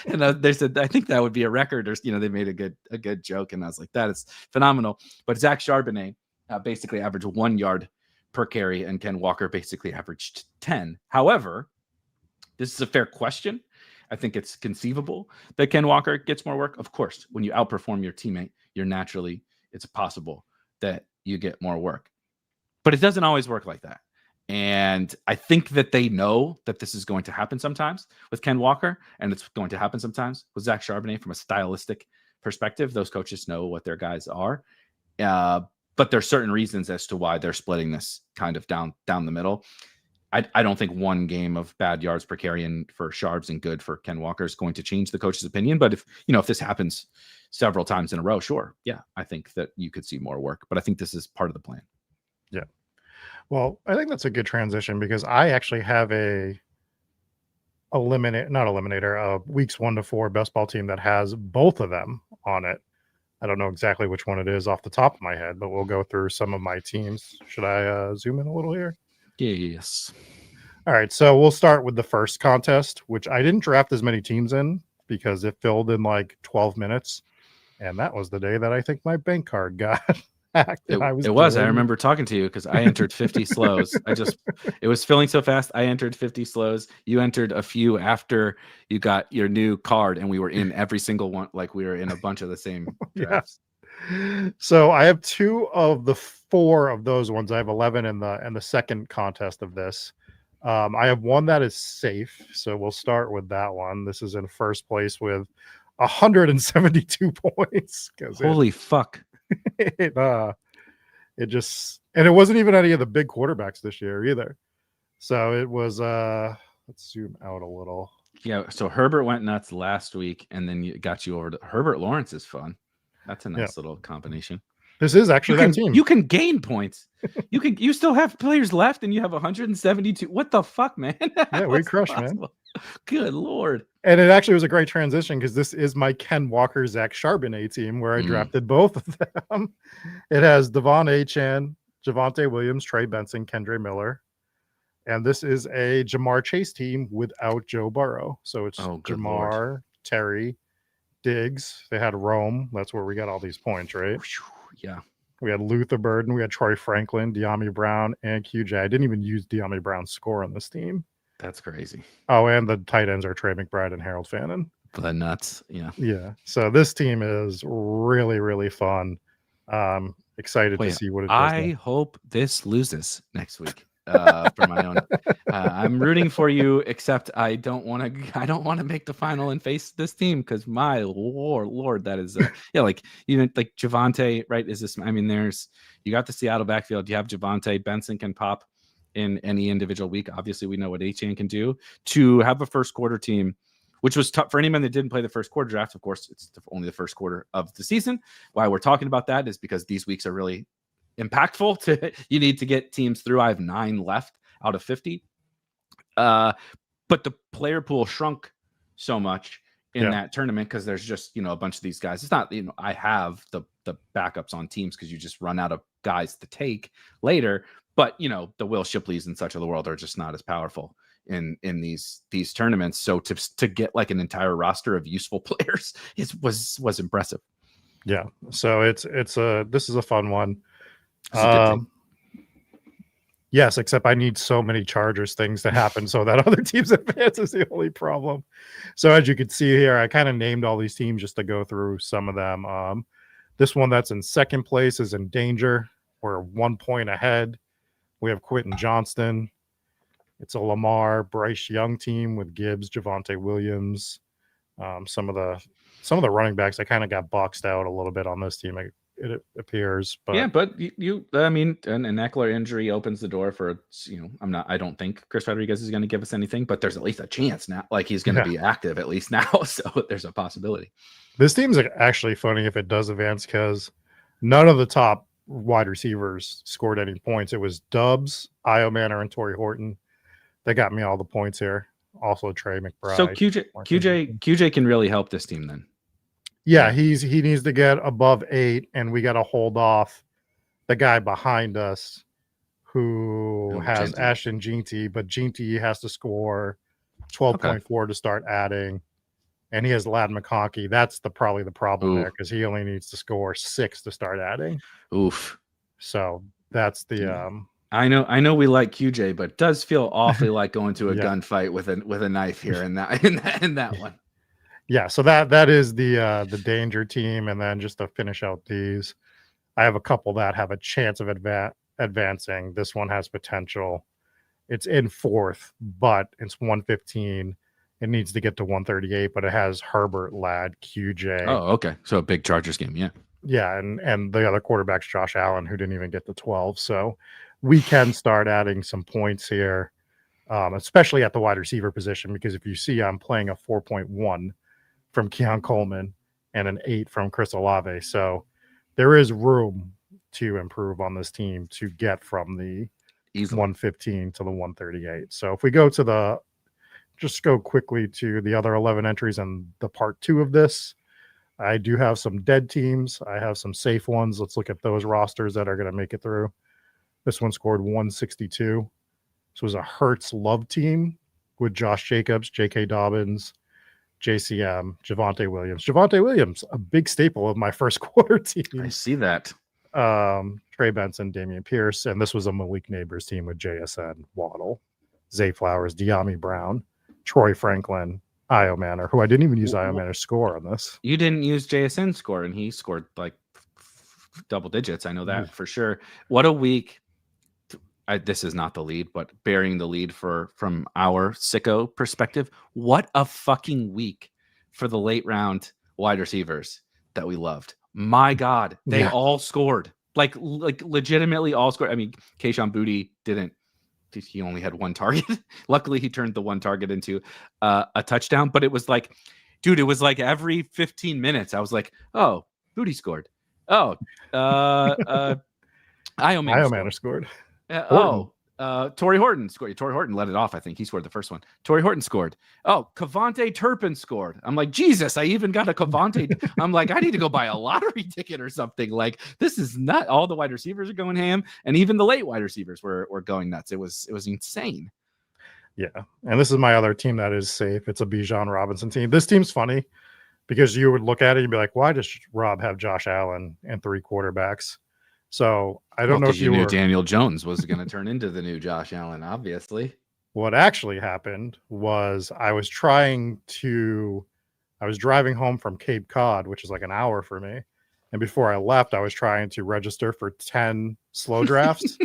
And they said, I think that would be a record, or they made a good joke, and I was like, that is phenomenal. But Zach Charbonnet basically averaged 1 yard per carry, and Ken Walker basically averaged 10. However, this is a fair question. I think it's conceivable that Ken Walker gets more work. Of course, when you outperform your teammate, it's possible that you get more work. But it doesn't always work like that. And I think that they know that this is going to happen sometimes with Ken Walker, and it's going to happen sometimes with Zach Charbonnet from a stylistic perspective. Those coaches know what their guys are. But there's certain reasons as to why they're splitting this kind of down the middle. I don't think one game of bad yards per carry and for Sharps and good for Ken Walker is going to change the coach's opinion. But if this happens several times in a row, sure. Yeah, I think that you could see more work, but I think this is part of the plan. Yeah. Well, I think that's a good transition, because I actually have weeks 1 to 4 best ball team that has both of them on it. I don't know exactly which one it is off the top of my head, but we'll go through some of my teams. Should I zoom in a little here? Yes. All right. So we'll start with the first contest, which I didn't draft as many teams in because it filled in like 12 minutes. And that was the day that I think my bank card got hacked. I remember talking to you because I entered 50 slows. It was filling so fast. I entered 50 slows. You entered a few after you got your new card, and we were in every single one. Like we were in a bunch of the same drafts. So I have 2 of the 4 of those ones. I have 11 in the second contest of this. I have one that is safe, so we'll start with that one. This is in first place with 172 points. Holy fuck! It wasn't even any of the big quarterbacks this year either. So it was. Let's zoom out a little. Yeah. So Herbert went nuts last week, and then you got you over to Herbert Lawrence is fun. That's a nice little combination. This is actually that team. You can gain points. You still have players left, and you have 172. What the fuck, man? Yeah, we crushed, man. Good Lord. And it actually was a great transition, because this is my Ken Walker, Zach Charbonnet team, where I drafted both of them. It has Devon Achane, Javonte Williams, Trey Benson, Kendre Miller. And this is a Jamar Chase team without Joe Burrow. So it's Jamar, Lord. Terry, Diggs. They had Rome. That's where we got all these points, right? Yeah. We had Luther Burden. We had Troy Franklin, De'Ami Brown, and QJ. I didn't even use De'Ami Brown's score on this team. That's crazy. Oh, and the tight ends are Trey McBride and Harold Fannin. The nuts. Yeah. Yeah. So this team is really, really fun. Excited to see what it does. I hope this loses next week. for my own. I'm rooting for you, except I don't want to make the final and face this team because my lord, that is like like Javonte, right? Is this? I mean, you got the Seattle backfield. You have Javonte. Benson can pop in any individual week. Obviously, we know what Etienne can do. To have a first quarter team, which was tough for anyone that didn't play the first quarter draft. Of course, it's only the first quarter of the season. Why we're talking about that is because these weeks are really impactful. You need to get teams through. I have 9 left out of 50. But the player pool shrunk so much in that tournament because there's just, a bunch of these guys. It's not, I have the backups on teams because you just run out of guys to take later. But, the Will Shipleys and such of the world are just not as powerful in these tournaments. So to get like an entire roster of useful players was impressive. Yeah. So this is a fun one. Yes, except I need so many Chargers things to happen so that other teams advance is the only problem. So as you can see here, I kind of named all these teams just to go through some of them. This one that's in second place is in danger. We're 1 point ahead. We have Quentin Johnston. It's a Lamar Bryce Young team with Gibbs, Javonte Williams. Some of the running backs, I kind of got boxed out a little bit on this team. It appears, but yeah, but I mean, an Eckler injury opens the door for, I don't think Chris Rodriguez is going to give us anything, but there's at least a chance now. Like he's going to be active at least now. So there's a possibility. This team's actually funny if it does advance because none of the top wide receivers scored any points. It was Dubs, Io Manor, and Torrey Horton. They got me all the points here. Also Trey McBride. So QJ can really help this team then. Yeah, he needs to get above 8, and we got to hold off the guy behind us who has Ginty. Ashton Ginty, but Ginty has to score 12.4 to start adding, and he has Lad McConkey. That's probably the problem there because he only needs to score 6 to start adding. Oof. So that's the I know we like QJ, but it does feel awfully like going to a gunfight with a knife here in that one. Yeah, so that is the danger team, and then just to finish out these, I have a couple that have a chance of advancing. This one has potential. It's in 4th, but it's 115. It needs to get to 138, but it has Herbert, Ladd, QJ. Oh, okay. So a big Chargers game, yeah. Yeah, and the other quarterback's Josh Allen, who didn't even get to 12. So we can start adding some points here, especially at the wide receiver position, because if you see I'm playing a 4.1 from Keon Coleman and an 8 from Chris Olave. So there is room to improve on this team to get from the 115 to the 138. So if we go to just go quickly to the other 11 entries and the part 2 of this, I do have some dead teams. I have some safe ones. Let's look at those rosters that are going to make it through. This one scored 162. This was a Hurts Love team with Josh Jacobs, J.K. Dobbins, JCM, Javonte Williams, a big staple of my first quarter team. I see that. Trey Benson, Damian Pierce, and this was a Malik Neighbors team with JSN, Waddle, Zay Flowers, De'Ami Brown, Troy Franklin, Io Manor, who I didn't even use Io Manor's score on this. You didn't use JSN's score, and he scored like double digits. I know that for sure. What a week. This is not the lead, but bearing the lead from our sicko perspective. What a fucking week for the late round wide receivers that we loved. My God, they all scored. Like legitimately all scored. I mean, Kayshon Boutte didn't. He only had 1 target. Luckily, he turned the 1 target into a touchdown. But it was like, dude, it was like every 15 minutes, I was like, oh, Boutte scored. Oh, Io Manor scored. Torrey Horton scored. Torrey Horton let it off. I think he scored the first one. Torrey Horton scored. Oh, Kavonte Turpin scored. I'm like, Jesus, I even got a Kavonte. I'm like, I need to go buy a lottery ticket or something. Like, this is not all the wide receivers are going ham, and even the late wide receivers were going nuts. It was insane. Yeah, and this is my other team that is safe. It's a Bijan Robinson team. This team's funny because you would look at it and be like, why does Rob have Josh Allen and 3 quarterbacks? So I don't know if you knew Daniel Jones was going to turn into the new Josh Allen, obviously. What actually happened was I was driving home from Cape Cod, which is like an hour for me. And before I left, I was trying to register for 10 slow drafts.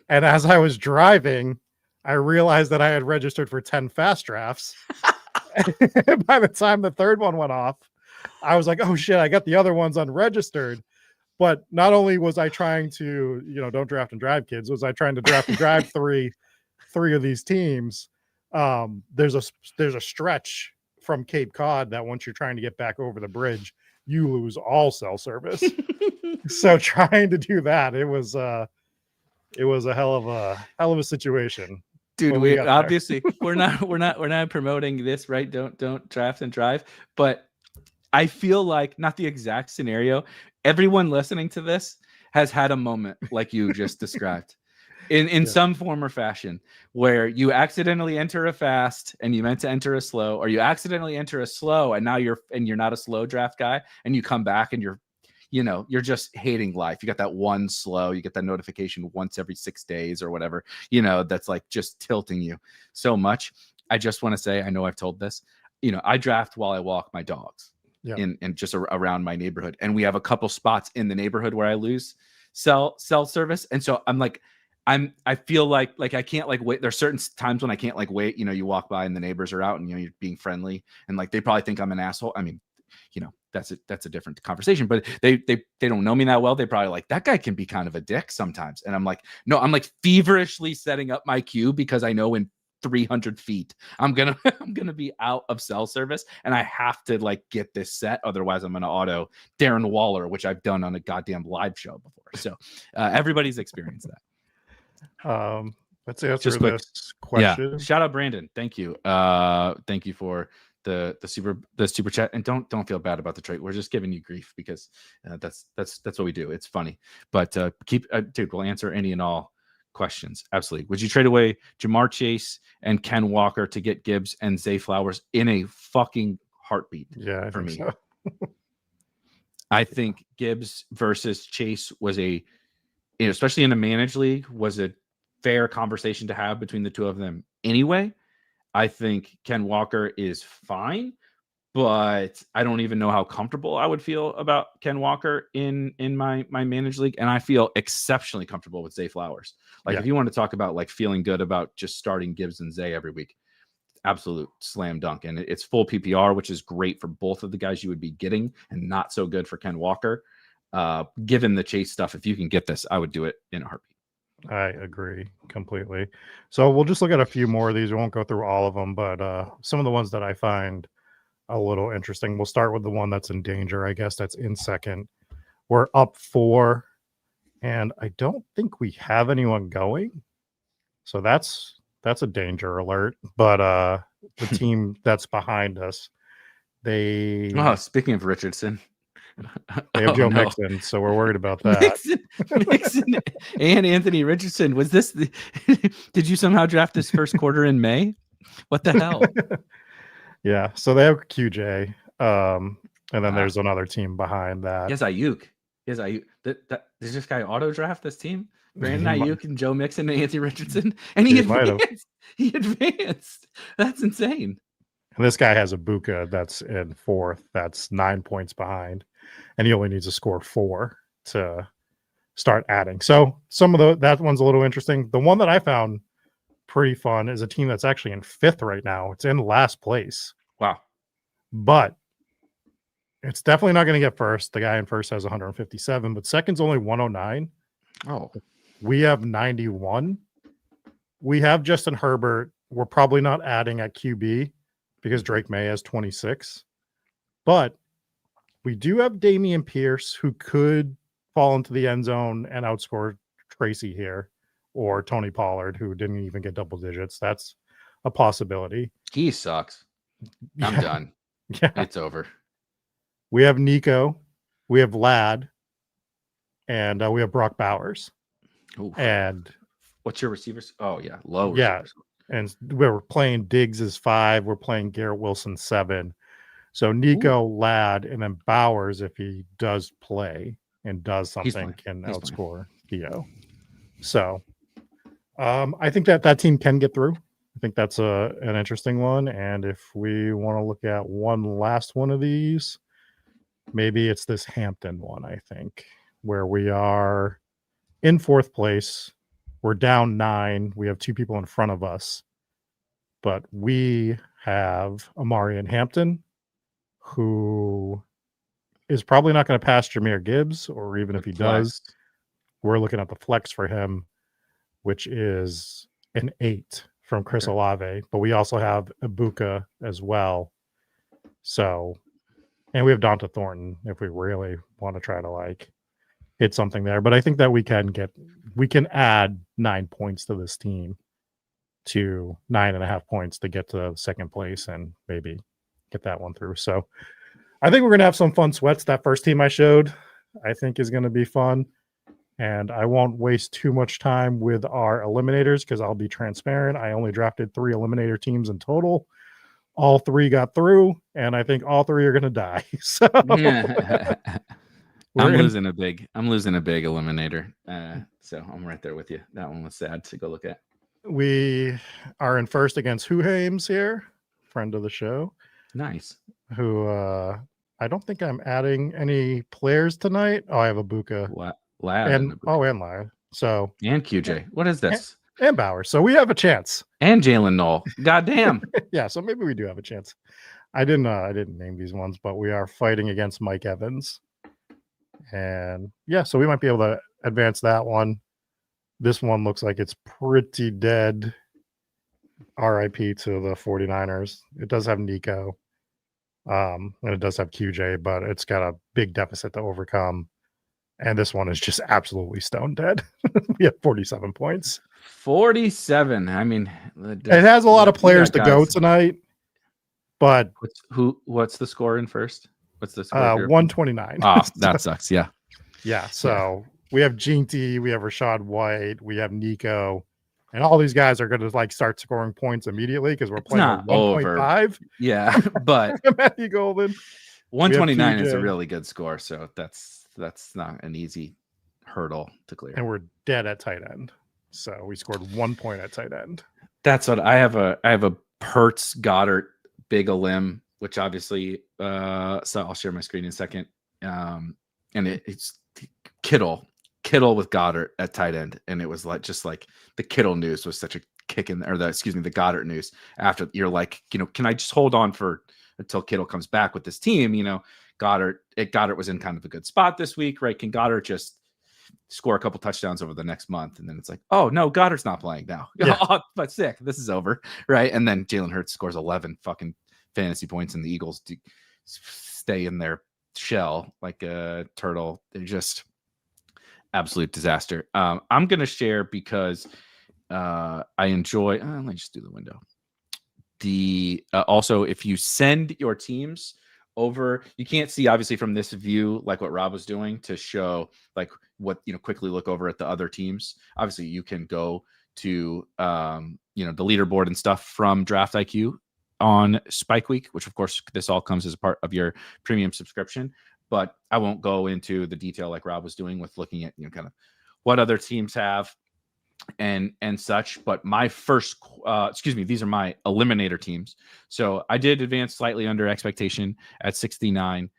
And as I was driving, I realized that I had registered for 10 fast drafts. By the time the third one went off, I was like, oh shit, I got the other ones unregistered. But not only was I trying to, don't draft and drive, kids, was I trying to draft and drive three of these teams. There's a stretch from Cape Cod that once you're trying to get back over the bridge, you lose all cell service. So trying to do that, it was a hell of a situation. Dude, we obviously we're not promoting this, right? Don't draft and drive, but I feel like not the exact scenario. Everyone listening to this has had a moment like you just described in some form or fashion where you accidentally enter a fast and you meant to enter a slow, or you accidentally enter a slow and now you're not a slow draft guy, and you come back and you're just hating life. You got that one slow, you get that notification once every 6 days or whatever, that's like just tilting you so much. I just want to say, I know I've told this, I draft while I walk my dogs. Yeah. In just around my neighborhood, and we have a couple spots in the neighborhood where I lose cell service, and so I feel like I can't wait. There's certain times when I can't wait. You walk by and the neighbors are out, and you're being friendly, and they probably think I'm an asshole. I mean, that's a different conversation, but they don't know me that well. They probably that guy can be kind of a dick sometimes, and I'm like, no, I'm feverishly setting up my queue because I know in 300 feet I'm gonna be out of cell service, and I have to get this set, otherwise I'm gonna auto Darren Waller, which I've done on a goddamn live show before. So everybody's experienced that. Let's answer this question. Yeah, shout out Brandon, thank you for the super chat, and don't feel bad about the trade. We're just giving you grief because that's what we do. It's funny, but dude, we'll answer any and all questions. Absolutely. Would you trade away Jamar Chase and Ken Walker to get Gibbs and Zay Flowers in a fucking heartbeat? Yeah, for me. So. I think Gibbs versus Chase was especially in a managed league, was a fair conversation to have between the two of them anyway. I think Ken Walker is fine, but I don't even know how comfortable I would feel about Ken Walker in my managed league. And I feel exceptionally comfortable with Zay Flowers. If you want to talk about feeling good about just starting Gibbs and Zay every week, absolute slam dunk. And it's full PPR, which is great for both of the guys you would be getting, and not so good for Ken Walker. Given the Chase stuff, if you can get this, I would do it in a heartbeat. I agree completely. So we'll just look at a few more of these. We won't go through all of them, but some of the ones that I find a little interesting. We'll start with the one that's in danger. I guess that's in second. We're up 4, and I don't think we have anyone going. So that's a danger alert. But the team that's behind us, speaking of Richardson, they have Joe Mixon, so we're worried about that. Mixon and Anthony Richardson. Was this did you somehow draft this first quarter in May? What the hell? Yeah, so they have QJ, and then there's another team behind that. Yes, Ayuk. Does this guy auto draft this team? Brandon Ayuk and Joe Mixon and Anthony Richardson, and he advanced. He advanced. That's insane. And this guy has a Buka that's in 4th. That's 9 points behind, and he only needs to score 4 to start adding. So some of that one's a little interesting. The one that I found pretty fun is a team that's actually in 5th right now. It's in last place. Wow. But it's definitely not going to get first. The guy in first has 157, but second's only 109. Oh. We have 91. We have Justin Herbert. We're probably not adding at QB because Drake May has 26. But we do have Damian Pierce, who could fall into the end zone and outscore Tracy here, or Tony Pollard, who didn't even get double digits. That's a possibility. He sucks. I'm done. Yeah. It's over. We have Nico. We have Ladd. And we have Brock Bowers. Oof. And what's your receivers? Oh, yeah. Low yeah. Receivers. And we're playing Diggs as 5. We're playing Garrett Wilson 7. So Nico, Ladd, and then Bowers, if he does play and does something, can outscore Theo. So I think that team can get through. I think that's an interesting one. And if we want to look at one last one of these, maybe it's this Hampton one, I think, where we are in 4th place. We're down 9. We have 2 people in front of us, but we have Amari and Hampton, who is probably not going to pass Jahmyr Gibbs, or even if he does, we're looking at the flex for him, which is an 8 from Chris Olave. But we also have Ibuka as well. So, and we have Donta Thornton if we really want to try to like hit something there. But I think that we can add 9 points to this team, to 9.5 points to get to second place and maybe get that one through. So I think we're going to have some fun sweats. That first team I showed, I think, is going to be fun. And I won't waste too much time with our eliminators because I'll be transparent. I only drafted 3 eliminator teams in total. All 3 got through, and I think all 3 are going to die. So I'm losing a big eliminator. So I'm right there with you. That one was sad to go look at. We are in first against Huhames here, friend of the show. Nice. Who I don't think I'm adding any players tonight. Oh, I have Ibuka. And Lad. So and QJ. What is this? And Bauer. So we have a chance. And Jalen Knoll. Goddamn. Yeah, so maybe we do have a chance. I didn't name these ones, but we are fighting against Mike Evans. And yeah, so we might be able to advance that one. This one looks like it's pretty dead. RIP to the 49ers. It does have Nico. And it does have QJ, but it's got a big deficit to overcome. And this one is just absolutely stone dead. We have 47 points. 47. I mean, it has a lot of players to go tonight. But what's the score in first? What's the score? 129. Oh, that sucks. Yeah. Yeah. So we have Jinty, we have Rashad White, we have Nico, and all these guys are going to like start scoring points immediately because we're playing 1.5. Yeah, but Matthew Golden. 129 is a really good score, so that's not an easy hurdle to clear. And we're dead at tight end, so we scored 1 point at tight end. That's what I have. I have a Hurts, Goddard, big Elim, which obviously. So I'll share my screen in a second. And it's Kittle with Goddard at tight end, and it was just like the Kittle news was such a kick in, or the Goddard news. After you're like, can I just hold on until Kittle comes back with this team? Goddard was in kind of a good spot this week, right? Can Goddard just score a couple touchdowns over the next month? And then it's like, oh no, Goddard's not playing now. Yeah. But sick, this is over, right? And then Jalen Hurts scores 11 fucking fantasy points, and the Eagles stay in their shell like a turtle. They're just absolute disaster. I'm gonna share because I enjoy. Let me just do the window. Also, if you send your teams over, you can't see obviously from this view like what Rob was doing to show like what quickly look over at the other teams. Obviously, you can go to the leaderboard and stuff from Draft IQ on Spike Week, which of course this all comes as a part of your premium subscription. But I won't go into the detail like Rob was doing with looking at kind of what other teams have and such. But my first, these are my eliminator teams. So I did advance slightly under expectation at 69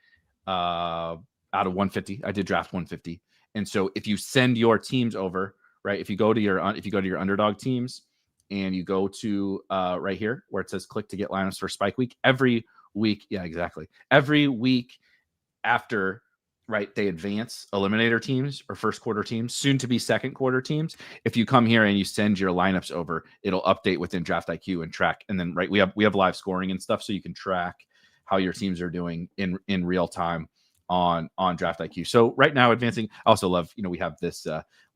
out of 150. I did draft 150. And so if you send your teams over, right, if you go to your underdog teams and you go to right here where it says click to get lineups for Spike Week, every week, every week after, right, they advance eliminator teams or first quarter teams, soon to be second quarter teams. If you come here and you send your lineups over, it'll update within Draft IQ and track. And then, right, we have live scoring and stuff, so you can track how your teams are doing in real time on Draft IQ. So right now, advancing, I also love, we have this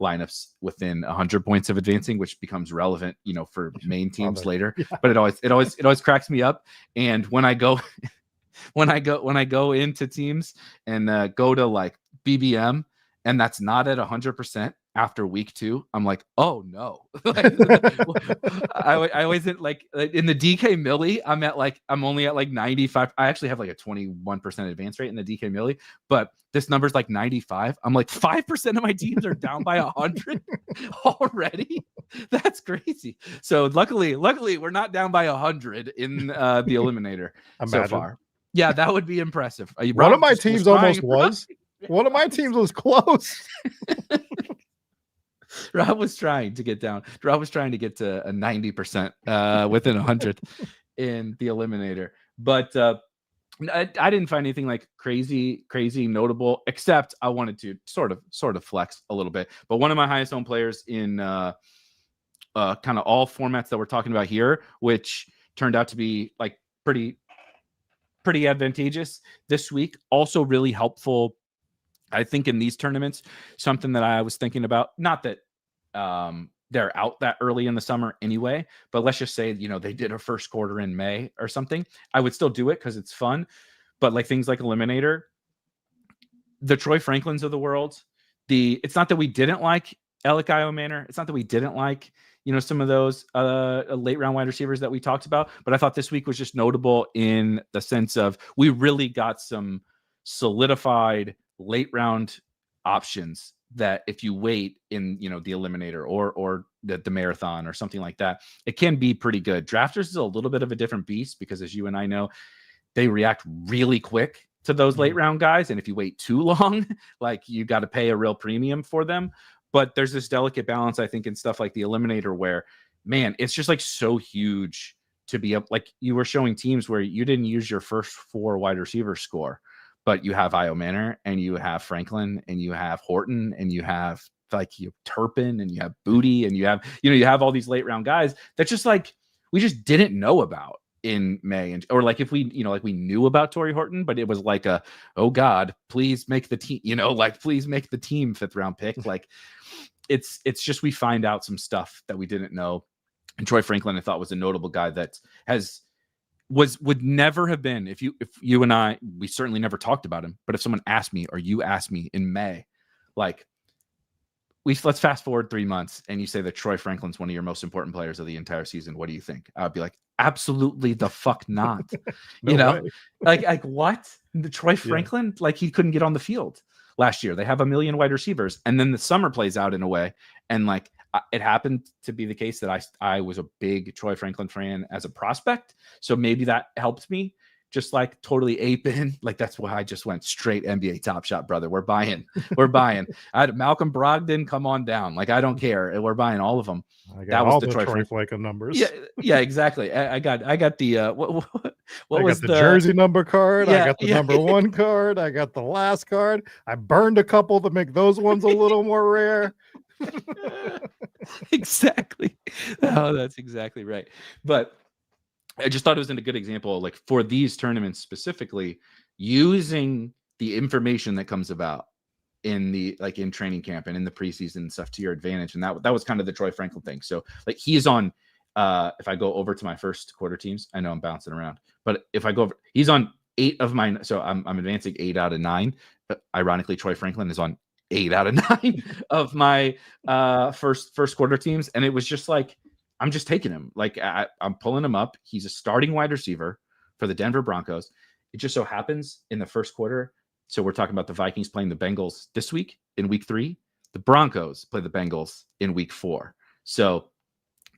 lineups within 100 points of advancing, which becomes relevant, for main teams later. Yeah. But it always cracks me up. And when I go when I go into teams and go to like BBM and that's not at 100% after week 2, I'm like, oh no. I wasn't like in the DK Millie, I'm only at like 95. I actually have like a 21% advance rate in the DK Millie, but this number's like 95. I'm like 5% of my teams are down by 100 already. That's crazy. So luckily we're not down by 100 in the eliminator so far. Yeah, that would be impressive. One of my teams almost was. One of my teams was close. Rob was trying to get down. Rob was trying to get to a 90% within 100th in the Eliminator. But I didn't find anything like crazy notable, except I wanted to sort of flex a little bit. But one of my highest owned players in kind of all formats that we're talking about here, which turned out to be like pretty advantageous this week, also really helpful, I think, in these tournaments. Something that I was thinking about, not that they're out that early in the summer anyway, but let's just say, they did a first quarter in May or something. I would still do it because it's fun. But like things like Eliminator, the Troy Franklins of the world, it's not that we didn't like Alec Manor. It's not that we didn't like, some of those late round wide receivers that we talked about. But I thought this week was just notable in the sense of we really got some solidified late round options that if you wait in, the Eliminator or the marathon or something like that, it can be pretty good. Drafters is a little bit of a different beast because, as you and I know, they react really quick to those late round guys. And if you wait too long, like, you got to pay a real premium for them. But there's this delicate balance, I think, in stuff like the Eliminator where, man, it's just like so huge to be up. Like, you were showing teams where you didn't use your first 4 wide receiver score, but you have Manor and you have Franklin and you have Horton and you have Turpin and you have Booty and you have all these late round guys that just like we just didn't know about in May, or like if we we knew about Torrey Horton, but it was like oh God, please make the team, please make the team 5th round pick. Like it's just we find out some stuff that we didn't know. And Troy Franklin, I thought, was a notable guy that would never have been if you and I, we certainly never talked about him. But if someone asked me, or you asked me in May, like, let's fast forward 3 months and you say that Troy Franklin's one of your most important players of the entire season, what do you think? I would be like, absolutely the fuck not. Like what? The Troy Franklin, like, he couldn't get on the field last year. They have a million wide receivers, and then the summer plays out in a way, and like it happened to be the case that I was a big Troy Franklin fan as a prospect, so maybe that helped me just like totally ape in. Like, that's why I just went straight NBA Top Shot, brother. We're buying. I had Malcolm Brogdon, come on down. Like, I don't care. We're buying all of them. That was the Troy Franklin numbers. Yeah, exactly. I got the what was the jersey number card? Yeah, I got the number 1 card. I got the last card. I burned a couple to make those ones a little more rare. Exactly. Oh, that's exactly right. But I just thought it was a good example, like, for these tournaments specifically, using the information that comes about in in training camp and in the preseason and stuff to your advantage. And that was kind of the Troy Franklin thing. So like, he's on, if I go over to my first quarter teams, I know I'm bouncing around, but if I go over, he's on 8 of mine. So I'm advancing 8 out of 9. But ironically, Troy Franklin is on 8 out of 9 of my first quarter teams. And it was just like, I'm just taking him. Like, I'm pulling him up. He's a starting wide receiver for the Denver Broncos. It just so happens in the first quarter. So we're talking about the Vikings playing the Bengals this week in week 3. The Broncos play the Bengals in week 4. So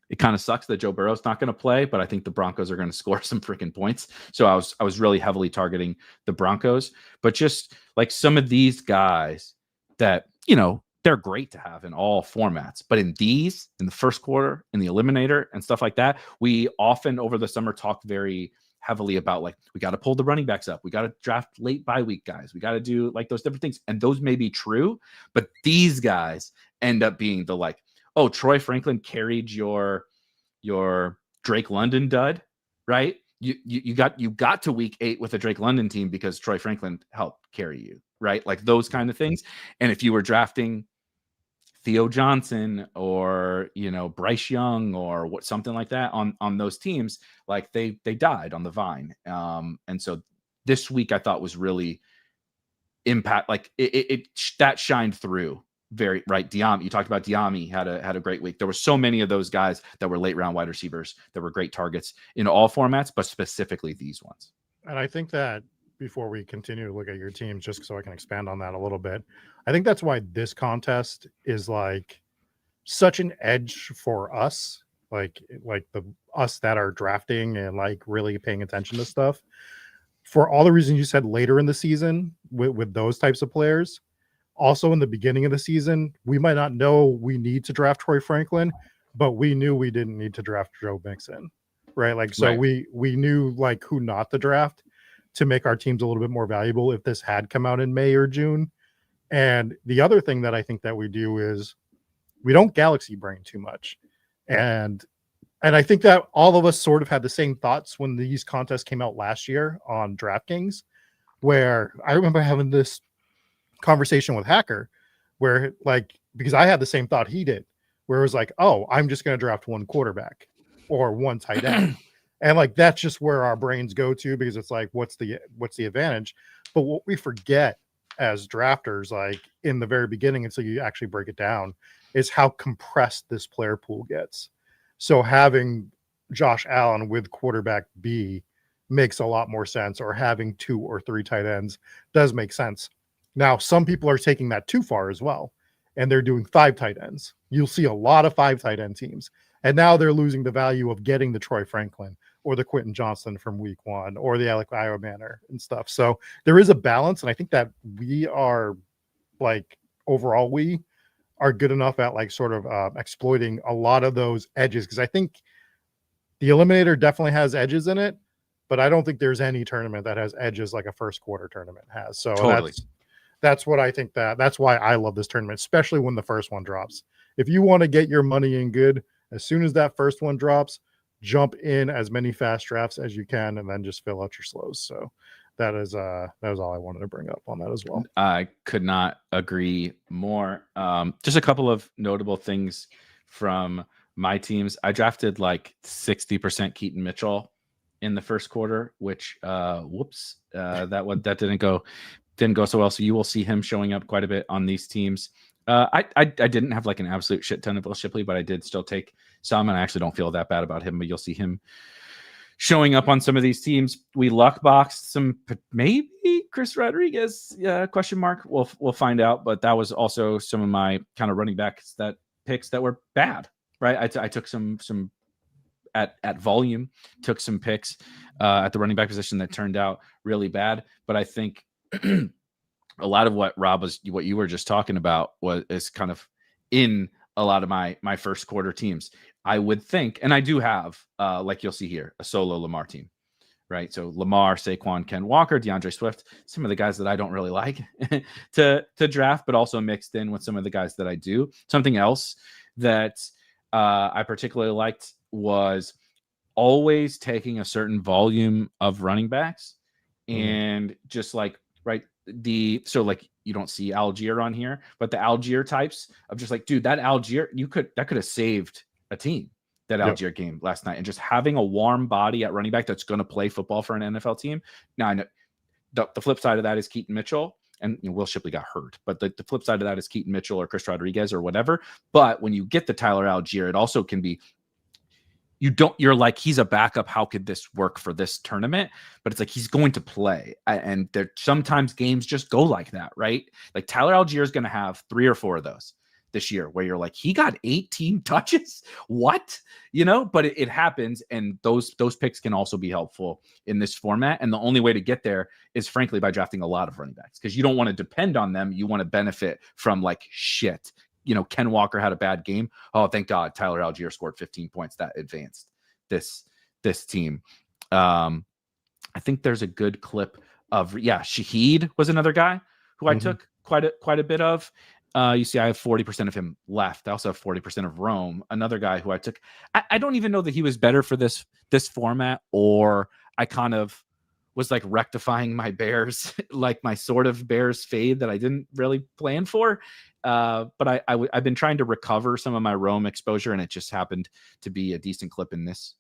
it kind of sucks that Joe Burrow's not going to play, but I think the Broncos are going to score some freaking points. So I was really heavily targeting the Broncos, but just like some of these guys that, they're great to have in all formats, but in the first quarter, in the Eliminator and stuff like that, we often over the summer talked very heavily about, like, we got to pull the running backs up. We got to draft late bye week guys. We got to do like those different things. And those may be true, but these guys end up being the, like, oh, Troy Franklin carried your Drake London dud, right? You got to week 8 with a Drake London team because Troy Franklin helped carry you, right? Like those kind of things. And if you were drafting Theo Johnson or, Bryce Young or something like that on those teams, like they died on the vine. And so this week I thought was really impact, like it that shined through very right. Diami, you talked about Diami had a great week. There were so many of those guys that were late round wide receivers that were great targets in all formats, but specifically these ones. And I think that before we continue to look at your teams, just so I can expand on that a little bit, I think that's why this contest is like such an edge for us, like us that are drafting and like really paying attention to stuff. For all the reasons you said later in the season with those types of players, also in the beginning of the season, we might not know we need to draft Troy Franklin, but we knew we didn't need to draft Joe Mixon, right? Like, so Right. we knew like who not to draft to make our teams a little bit more valuable if this had come out in May or June. And the other thing that I think that we do is we don't galaxy brain too much. And I think that all of us sort of had the same thoughts when these contests came out last year on DraftKings, where I remember having this conversation with Hacker where, like, because I had the same thought he did, where it was like, oh, I'm just going to draft one quarterback or one tight end. And like, that's just where our brains go to, because it's like, what's the advantage? But what we forget as drafters, like in the very beginning, until you actually break it down, is how compressed this player pool gets. So having Josh Allen with quarterback B makes a lot more sense, or having 2 or 3 tight ends does make sense. Now, some people are taking that too far as well, and they're doing 5 tight ends. You'll see a lot of 5 tight end teams, and now they're losing the value of getting the Troy Franklin or the Quentin Johnson from week 1 or the Alec Manor and stuff. So there is a balance, and I think that we are, like, overall, we are good enough at like sort of exploiting a lot of those edges, because I think the Eliminator definitely has edges in it, but I don't think there's any tournament that has edges like a first quarter tournament has. So Totally. that's what I think, that's why I love this tournament, especially when the first one drops. If you want to get your money in good, as soon as that first one drops, jump in as many fast drafts as you can, and then just fill out your slows. So that was all I wanted to bring up on that as well. I could not agree more. Just a couple of notable things from my teams. I drafted like 60% Keaton Mitchell in the first quarter, which that didn't go so well. So you will see him showing up quite a bit on these teams. I didn't have like an absolute shit ton of Will Shipley, but I did still take some, and I actually don't feel that bad about him, but you'll see him showing up on some of these teams. We luck boxed some, maybe Chris Rodriguez, question mark. We'll find out, but that was also some of my kind of running backs that picks that were bad, right? I took some at volume, took some picks at the running back position that turned out really bad. But I think a lot of what what you were just talking about is kind of in a lot of my first quarter teams. I would think, and I do have, like you'll see here, a solo Lamar team, right? So Lamar, Saquon, Ken Walker, DeAndre Swift, some of the guys that I don't really like to draft, but also mixed in with some of the guys that I do. Something else that I particularly liked was always taking a certain volume of running backs, and just like, right, so like you don't see Algier on here, but the Algier types of just like, dude, that Algier, that could have saved a team, that Algier game last night. And just having a warm body at running back that's going to play football for an NFL team. Now, I know the flip side of that is Keaton Mitchell, and Will Shipley got hurt, but the flip side of that is Keaton Mitchell or Chris Rodriguez or whatever. But when you get the Tyler Algier, it also can be, you're like, he's a backup. How could this work for this tournament? But it's like, he's going to play. And there sometimes games just go like that, right? Like Tyler Algier is going to have 3 or 4 of those this year where you're like, he got 18 touches. What? But it happens. And those picks can also be helpful in this format. And the only way to get there is frankly by drafting a lot of running backs, because you don't want to depend on them. You want to benefit from like shit. Ken Walker had a bad game. Oh, thank God. Tyler Algier scored 15 points. That advanced this team. I think there's a good clip of, Shaheed was another guy who I took quite a bit of. You see, I have 40% of him left. I also have 40% of Rome, another guy who I took. I don't even know that he was better for this format, or I kind of was like rectifying my Bears, like my sort of Bears fade that I didn't really plan for. But I've been trying to recover some of my Rome exposure, and it just happened to be a decent clip in this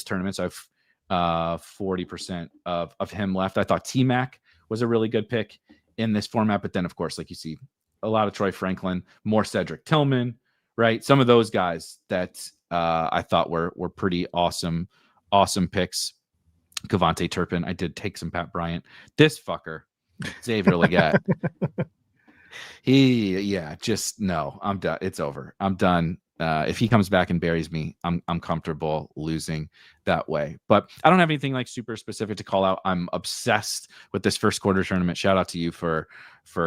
tournament. So I've 40% of him left. I thought T-Mac was a really good pick in this format, but then of course, like you see, a lot of Troy Franklin, more Cedric Tillman, right? Some of those guys that I thought were pretty awesome picks. Kavontae Turpin. I did take some Pat Bryant. This fucker, Xavier Legette. No, I'm done. It's over. I'm done if he comes back and buries me, I'm comfortable losing that way. But I don't have anything like super specific to call out. I'm obsessed with this first quarter tournament. Shout out to you for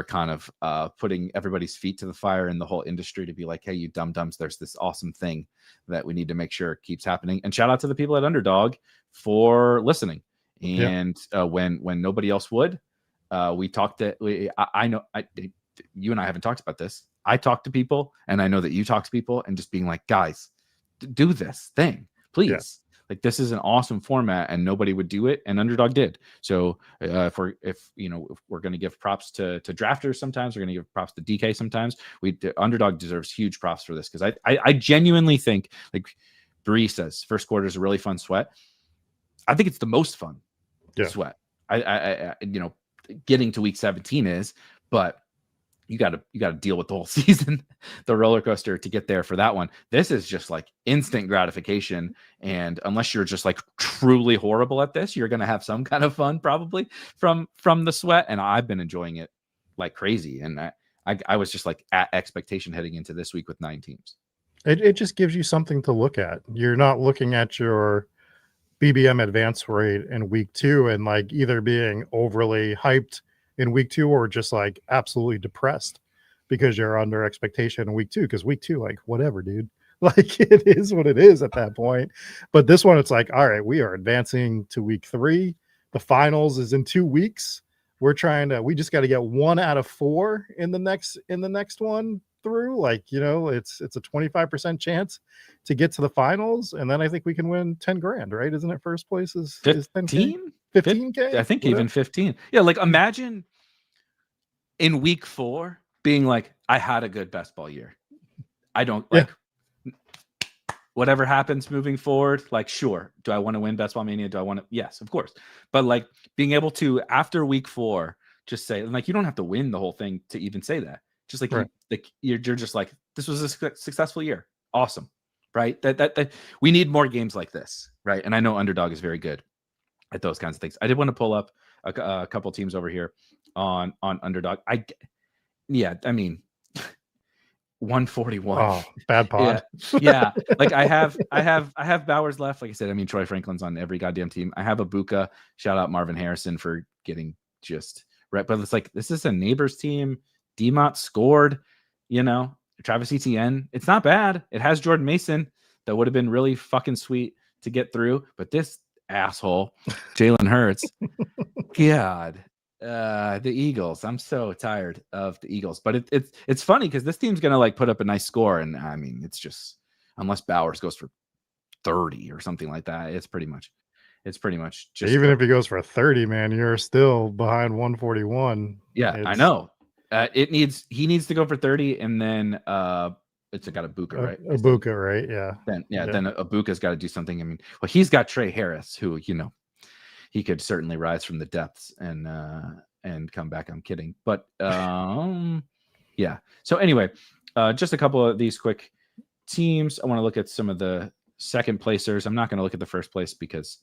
kind of putting everybody's feet to the fire in the whole industry to be like, hey, you dum-dums, there's this awesome thing that we need to make sure keeps happening. And shout out to the people at Underdog for listening. And when nobody else would, we talked to, I know you and I haven't talked about this. I talk to people, and I know that you talk to people, and just being like, guys, do this thing, please. Yeah. Like, this is an awesome format, and nobody would do it, and Underdog did. So if we're going to give props to drafters, sometimes we're going to give props to DK. Sometimes Underdog deserves huge props for this, because I genuinely think, like Bree says, first quarter is a really fun sweat. I think it's the most fun sweat. I getting to week 17 is, but you got to deal with the whole season, the roller coaster to get there for that one. This is just like instant gratification. And unless you're just like truly horrible at this, you're going to have some kind of fun probably from the sweat. And I've been enjoying it like crazy. And I was just like at expectation heading into this week with 9 teams. It just gives you something to look at. You're not looking at your BBM advance rate in week 2 and like either being overly hyped in week 2 or just like absolutely depressed because you're under expectation in week 2, because week 2, like, whatever, dude, like, it is what it is at that point. But this one, it's like, all right, we are advancing to week 3. The finals is in 2 weeks. We just got to get 1 out of 4 in the next one through. Like, it's a 25% chance to get to the finals, and then I think we can win 10 grand, right? Isn't it first place is 15? 15K? I think even 15. Yeah, like imagine in week 4 being like, I had a good best ball year. I don't like whatever happens moving forward. Like, sure, do I want to win Best Ball Mania? Do I want to? Yes, of course. But like being able to, after week 4, just say, like, you don't have to win the whole thing to even say that. Just like, you're just like, this was a successful year. Awesome. Right. That we need more games like this. Right. And I know Underdog is very good at those kinds of things. I did want to pull up a couple teams over here on Underdog. I mean, 141. Oh, bad pod. Yeah. Like I have Bowers left. Like I said, I mean, Troy Franklin's on every goddamn team. I have Ibuka. Shout out Marvin Harrison for getting just right. But it's like, this is a neighbors team. DMOT scored, Travis Etienne. It's not bad. It has Jordan Mason. That would have been really fucking sweet to get through. But this asshole, Jalen Hurts, God, the Eagles. I'm so tired of the Eagles. But it's funny because this team's gonna like put up a nice score, and I mean, it's just, unless Bowers goes for 30 or something like that, it's pretty much just, even if he goes for 30, man, you're still behind 141. Yeah, I know. He needs to go for 30, and then it's got Ibuka, right? Ibuka, right? Yeah. Then Ibuka's got to do something. I mean, well, he's got Trey Harris, who he could certainly rise from the depths and come back. I'm kidding, but yeah. So anyway, just a couple of these quick teams. I want to look at some of the second placers. I'm not going to look at the first place, because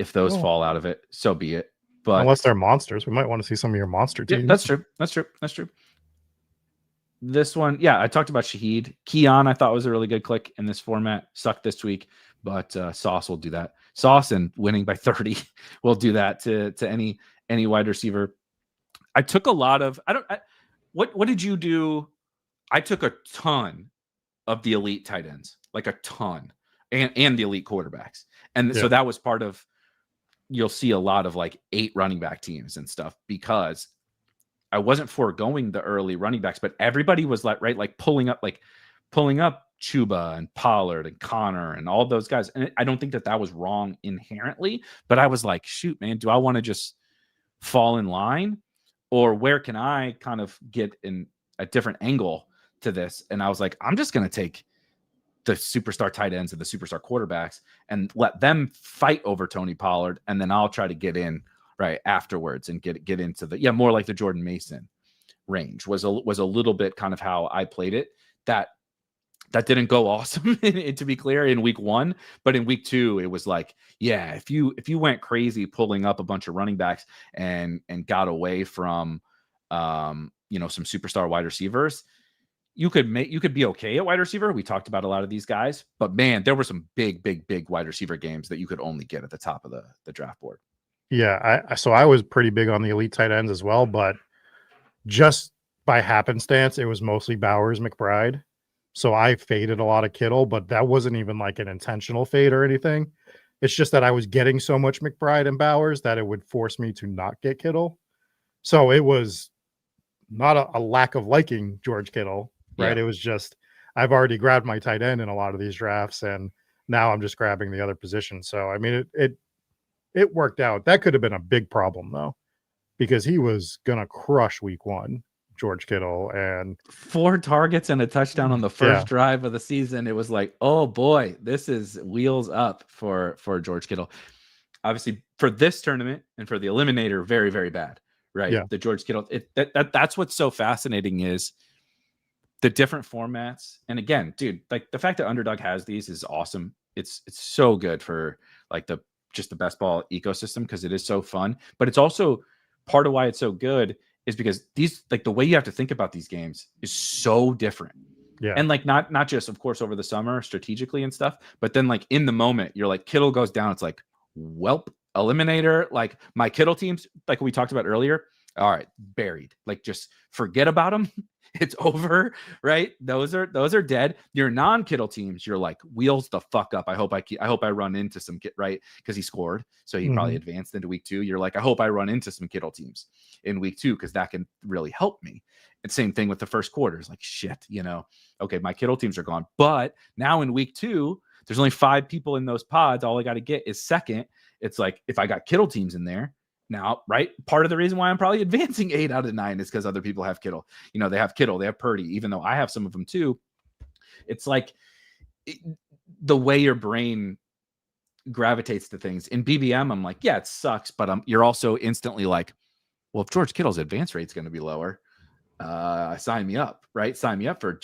if those fall out of it, so be it. But unless they're monsters, we might want to see some of your monster teams. Yeah, that's true. This one, I talked about Shaheed. Keon, I thought was a really good click in this format. Sucked this week, but Sauce will do that. Sauce and winning by 30 will do that to any wide receiver. I took a lot of what did you do? I took a ton of the elite tight ends, like a ton, and the elite quarterbacks, and so that was part of. You'll see a lot of like 8 running back teams and stuff, because I wasn't foregoing the early running backs, but everybody was like pulling up Chuba and Pollard and Connor and all those guys. And I don't think that was wrong inherently, but I was like, shoot, man, do I want to just fall in line, or where can I kind of get in a different angle to this? And I was like, I'm just going to take the superstar tight ends and the superstar quarterbacks and let them fight over Tony Pollard. And then I'll try to get in right afterwards and get into the, more like the Jordan Mason range was a little bit kind of how I played it. That didn't go awesome to be clear in week 1, but in week 2, it was like, if you went crazy pulling up a bunch of running backs and got away from, some superstar wide receivers, you could be okay at wide receiver. We talked about a lot of these guys, but man, there were some big wide receiver games that you could only get at the top of the draft board. Yeah, so I was pretty big on the elite tight ends as well, but just by happenstance, it was mostly Bowers, McBride. So I faded a lot of Kittle, but that wasn't even like an intentional fade or anything. It's just that I was getting so much McBride and Bowers that it would force me to not get Kittle. So it was not a lack of liking George Kittle, right? Yeah. It was just I've already grabbed my tight end in a lot of these drafts, and now I'm just grabbing the other position. So I mean, it worked out. That could have been a big problem though, because he was gonna crush week 1, George Kittle, and 4 targets and a touchdown on the first drive of the season. It was like, oh boy, this is wheels up for George Kittle. Obviously, for this tournament and for the Eliminator, very, very bad, right? Yeah. The George Kittle. That's what's so fascinating is the different formats. And again, dude, like the fact that Underdog has these is awesome. It's so good for like the best ball ecosystem because it is so fun. But it's also part of why it's so good is because these, like, the way you have to think about these games is so different. Yeah. And like not just, of course, over the summer strategically and stuff, but then like in the moment, you're like, Kittle goes down. It's like, welp, Eliminator, like my Kittle teams, like we talked about earlier. All right, buried. Like just forget about them. It's over, right? Those are dead. Your non-Kittle teams, you're like, wheels the fuck up. I hope I run into some kid, right? Because he scored, so he probably advanced into week 2. You're like, I hope I run into some Kittle teams in week 2 because that can really help me. And same thing with the first quarter. It's like, shit, okay, my Kittle teams are gone. But now in week 2, there's only 5 people in those pods. All I got to get is second. It's like if I got Kittle teams in there. Now, right? Part of the reason why I'm probably advancing 8 out of 9 is because other people have Kittle. They have Kittle, they have Purdy, even though I have some of them too. It's like the way your brain gravitates to things. In BBM, I'm like, yeah, it sucks, but you're also instantly like, well, if George Kittle's advance rate's going to be lower, sign me up, right? Sign me up for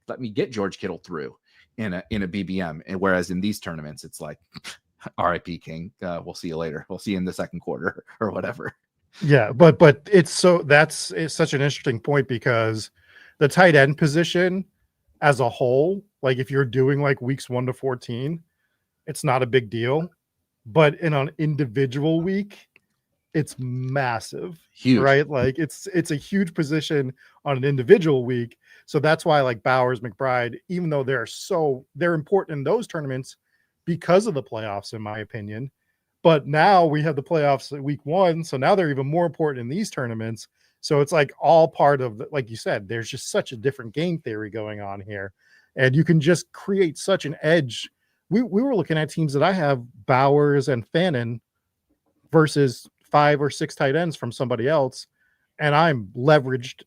let me get George Kittle through in a BBM. And whereas in these tournaments, it's like, RIP King. We'll see you later. We'll see you in the second quarter or whatever. Yeah, but it's such an interesting point because the tight end position as a whole, like if you're doing like weeks 1 to 14, it's not a big deal. But in an individual week, it's massive. Huge. Right? Like it's a huge position on an individual week. So that's why like Bowers, McBride, even though they're important in those tournaments because of the playoffs, in my opinion. But now we have the playoffs at week 1. So now they're even more important in these tournaments. So it's like all part of, like you said, there's just such a different game theory going on here. And you can just create such an edge. We were looking at teams that I have Bowers and Fannin versus 5 or 6 tight ends from somebody else. And I'm leveraged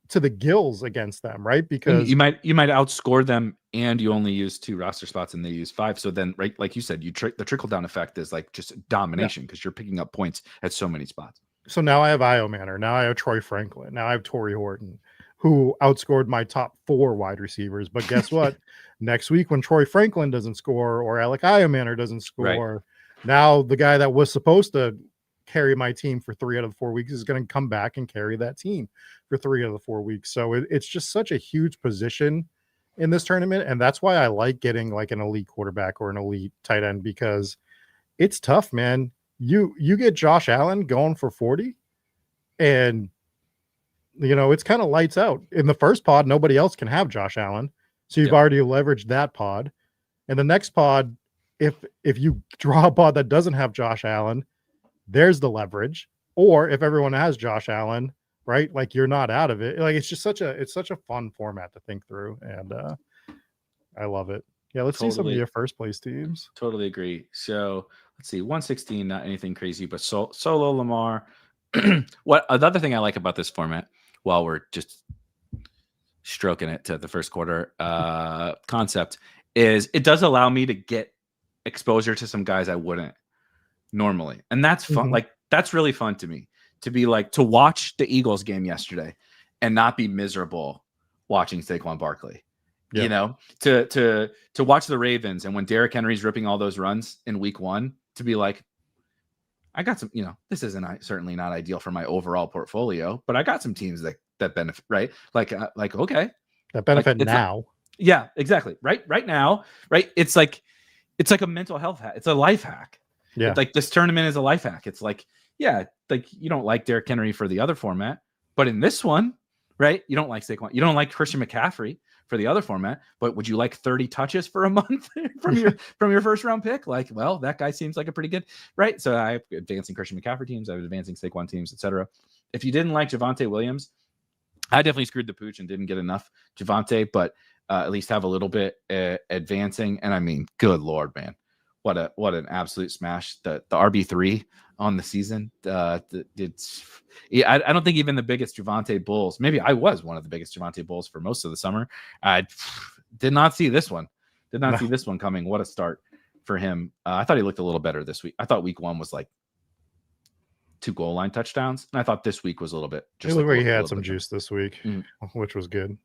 to the gills against them, right? Because you might outscore them and you only use 2 roster spots and they use 5. So then, right, like you said, the trickle down effect is like just domination because you're picking up points at so many spots. So now I have Io Manor. Now I have Troy Franklin. Now I have Torrey Horton, who outscored my top 4 wide receivers. But guess what? Next week, when Troy Franklin doesn't score or Alec Io Manor doesn't score, now the guy that was supposed to carry my team for 3 out of the 4 weeks is going to come back and carry that team for 3 out of the 4 weeks. So it's just such a huge position in this tournament. And that's why I like getting like an elite quarterback or an elite tight end, because it's tough, man. You get Josh Allen going for 40 and it's kind of lights out. In the first pod, nobody else can have Josh Allen. So you've already leveraged that pod. And the next pod, if you draw a pod that doesn't have Josh Allen, there's the leverage. Or if everyone has Josh Allen, right? Like you're not out of it. Like it's such a fun format to think through. And I love it. Yeah, let's see some of your first place teams. Totally agree. So let's see, 116, not anything crazy, but solo Lamar. What another thing I like about this format, while we're just stroking it to the first quarter concept, is it does allow me to get exposure to some guys I wouldn't normally. And that's fun. Like that's really fun to me to be like, to watch the Eagles game yesterday and not be miserable watching Saquon Barkley. Yep. To watch the Ravens and when Derrick Henry's ripping all those runs in week 1, to be like, I got some, this isn't certainly not ideal for my overall portfolio, but I got some teams that that benefit, right? Like okay, That benefit like, now. Yeah, exactly. Right now, right? It's like a mental health hack. It's a life hack. Yeah. Like this tournament is a life hack. It's like, yeah, like you don't like Derrick Henry for the other format, but in this one, right? You don't like Saquon. You don't like Christian McCaffrey for the other format, but would you like 30 touches for a month from your first round pick? Like, well, that guy seems like a pretty good, right? So I have advancing Christian McCaffrey teams, I have advancing Saquon teams, etc. If you didn't like Javonte Williams, I definitely screwed the pooch and didn't get enough Javonte, but at least have a little bit advancing. And I mean, good Lord, man, what an absolute smash. The RB3 on the season. I don't think even the biggest Javonte bulls, maybe I was one of the biggest Javonte bulls for most of the summer. I did not see this one. See this one coming. What a start for him. I thought he looked a little better this week. I thought week 1 was like 2 goal line touchdowns. And I thought this week was a little bit. Just like he had some juice this week, which was good.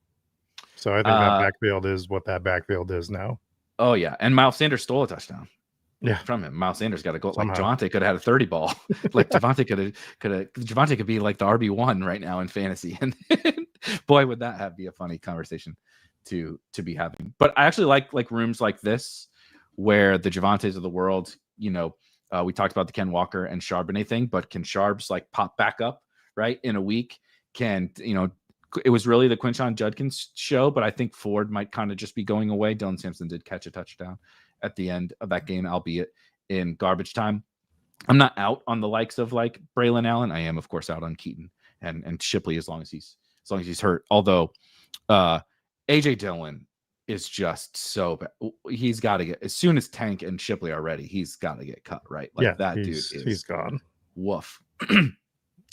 So I think that backfield is what that backfield is now. Oh yeah, and Miles Sanders stole a touchdown. Yeah, from him. Miles Sanders got a goal. Like Javonte could have had a 30 ball. Like Javonte could be like the RB1 right now in fantasy. And boy, would that be a funny conversation to be having. But I actually like rooms like this where the Javantes of the world, we talked about the Ken Walker and Charbonnet thing, but can Charbs like pop back up right in a week? It was really the Quinshon Judkins show, but I think Ford might kind of just be going away. Dylan Sampson did catch a touchdown at the end of that game, albeit in garbage time. I'm not out on the likes of like Braylon Allen. I am, of course, out on Keaton and Shipley as long as he's hurt. Although AJ Dillon is just so bad. He's got to get, as soon as Tank and Shipley are ready, he's got to get cut, right? Like that dude he's gone. Woof.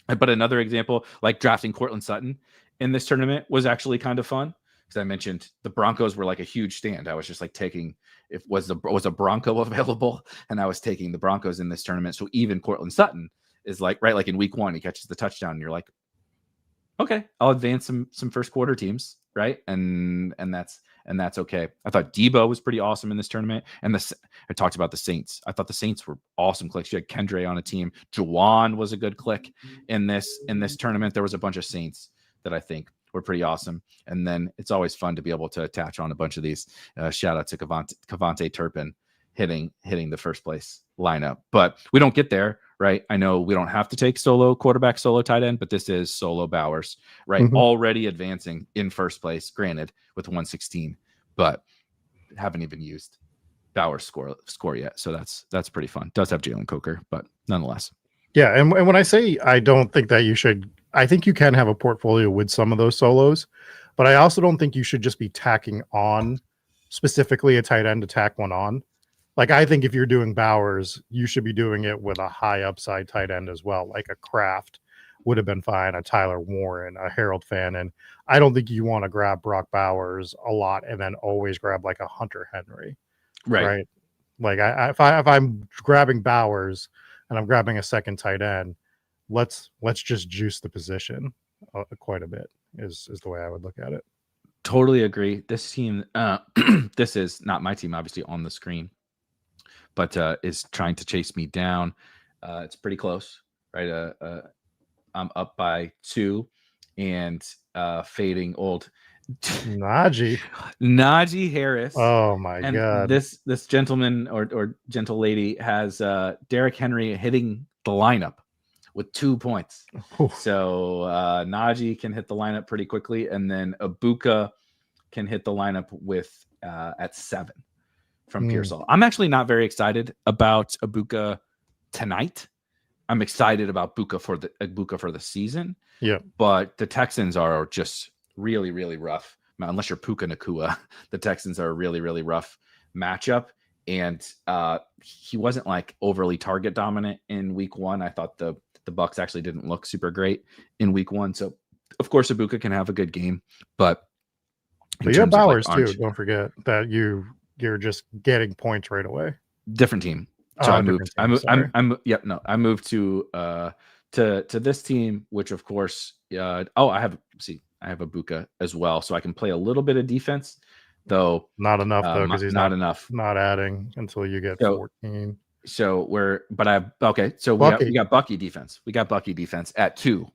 But another example, like drafting Cortland Sutton in this tournament was actually kind of fun. Because I mentioned the Broncos were like a huge stand. I was just like taking, if was a Bronco available, and I was taking the Broncos in this tournament. So even Cortland Sutton is like, right, like in week 1, he catches the touchdown, and you're like, okay, I'll advance some first quarter teams, right? And that's okay. I thought Debo was pretty awesome in this tournament. And I talked about the Saints. I thought the Saints were awesome clicks. You had Kendre on a team. Juwan was a good click in this tournament. There was a bunch of Saints that I think were pretty awesome. And then it's always fun to be able to attach on a bunch of these. Shout out to Kavonte Turpin hitting the first place lineup. But we don't get there, right? I know we don't have to take solo quarterback, solo tight end, but this is solo Bowers, right? Mm-hmm. Already advancing in first place, granted, with 116, but haven't even used Bowers score yet. So that's pretty fun. Does have Jalen Coker, but nonetheless. Yeah, and when I say I don't think that you should, I think you can have a portfolio with some of those solos, but I also don't think you should just be tacking on specifically a tight end to tack one on. Like, I think if you're doing Bowers, you should be doing it with a high upside tight end as well, like a Kraft would have been fine, a Tyler Warren, a Harold Fannin. I don't think you want to grab Brock Bowers a lot and then always grab like a Hunter Henry. Right? Like if I'm grabbing Bowers and I'm grabbing a second tight end, let's just juice the position quite a bit is the way I would look at it. Totally agree. This team, this is not my team, obviously on the screen, but is trying to chase me down. It's pretty close, right? I'm up by 2 and fading old Najee Harris. Oh my God. This gentleman or gentle lady has Derrick Henry hitting the lineup with 2 points. Oof. So Najee can hit the lineup pretty quickly, and then Ibuka can hit the lineup with at 7 from Pearsall. I'm actually not very excited about Ibuka tonight. I'm excited about Ibuka for the season. Yeah. But the Texans are just really, really rough. Unless you're Puka Nacua, the Texans are a really, really rough matchup. And he wasn't like overly target dominant in week 1. I thought the Bucs actually didn't look super great in week 1. So of course Ibuka can have a good game, but you have Bowers too. Don't forget that you're just getting points right away. Different team. So I moved to this team, which of course, I have Ibuka as well, so I can play a little bit of defense, though not enough though, because he's not enough. Not adding until you get 14. So we got Bucky defense. We got Bucky defense at 2.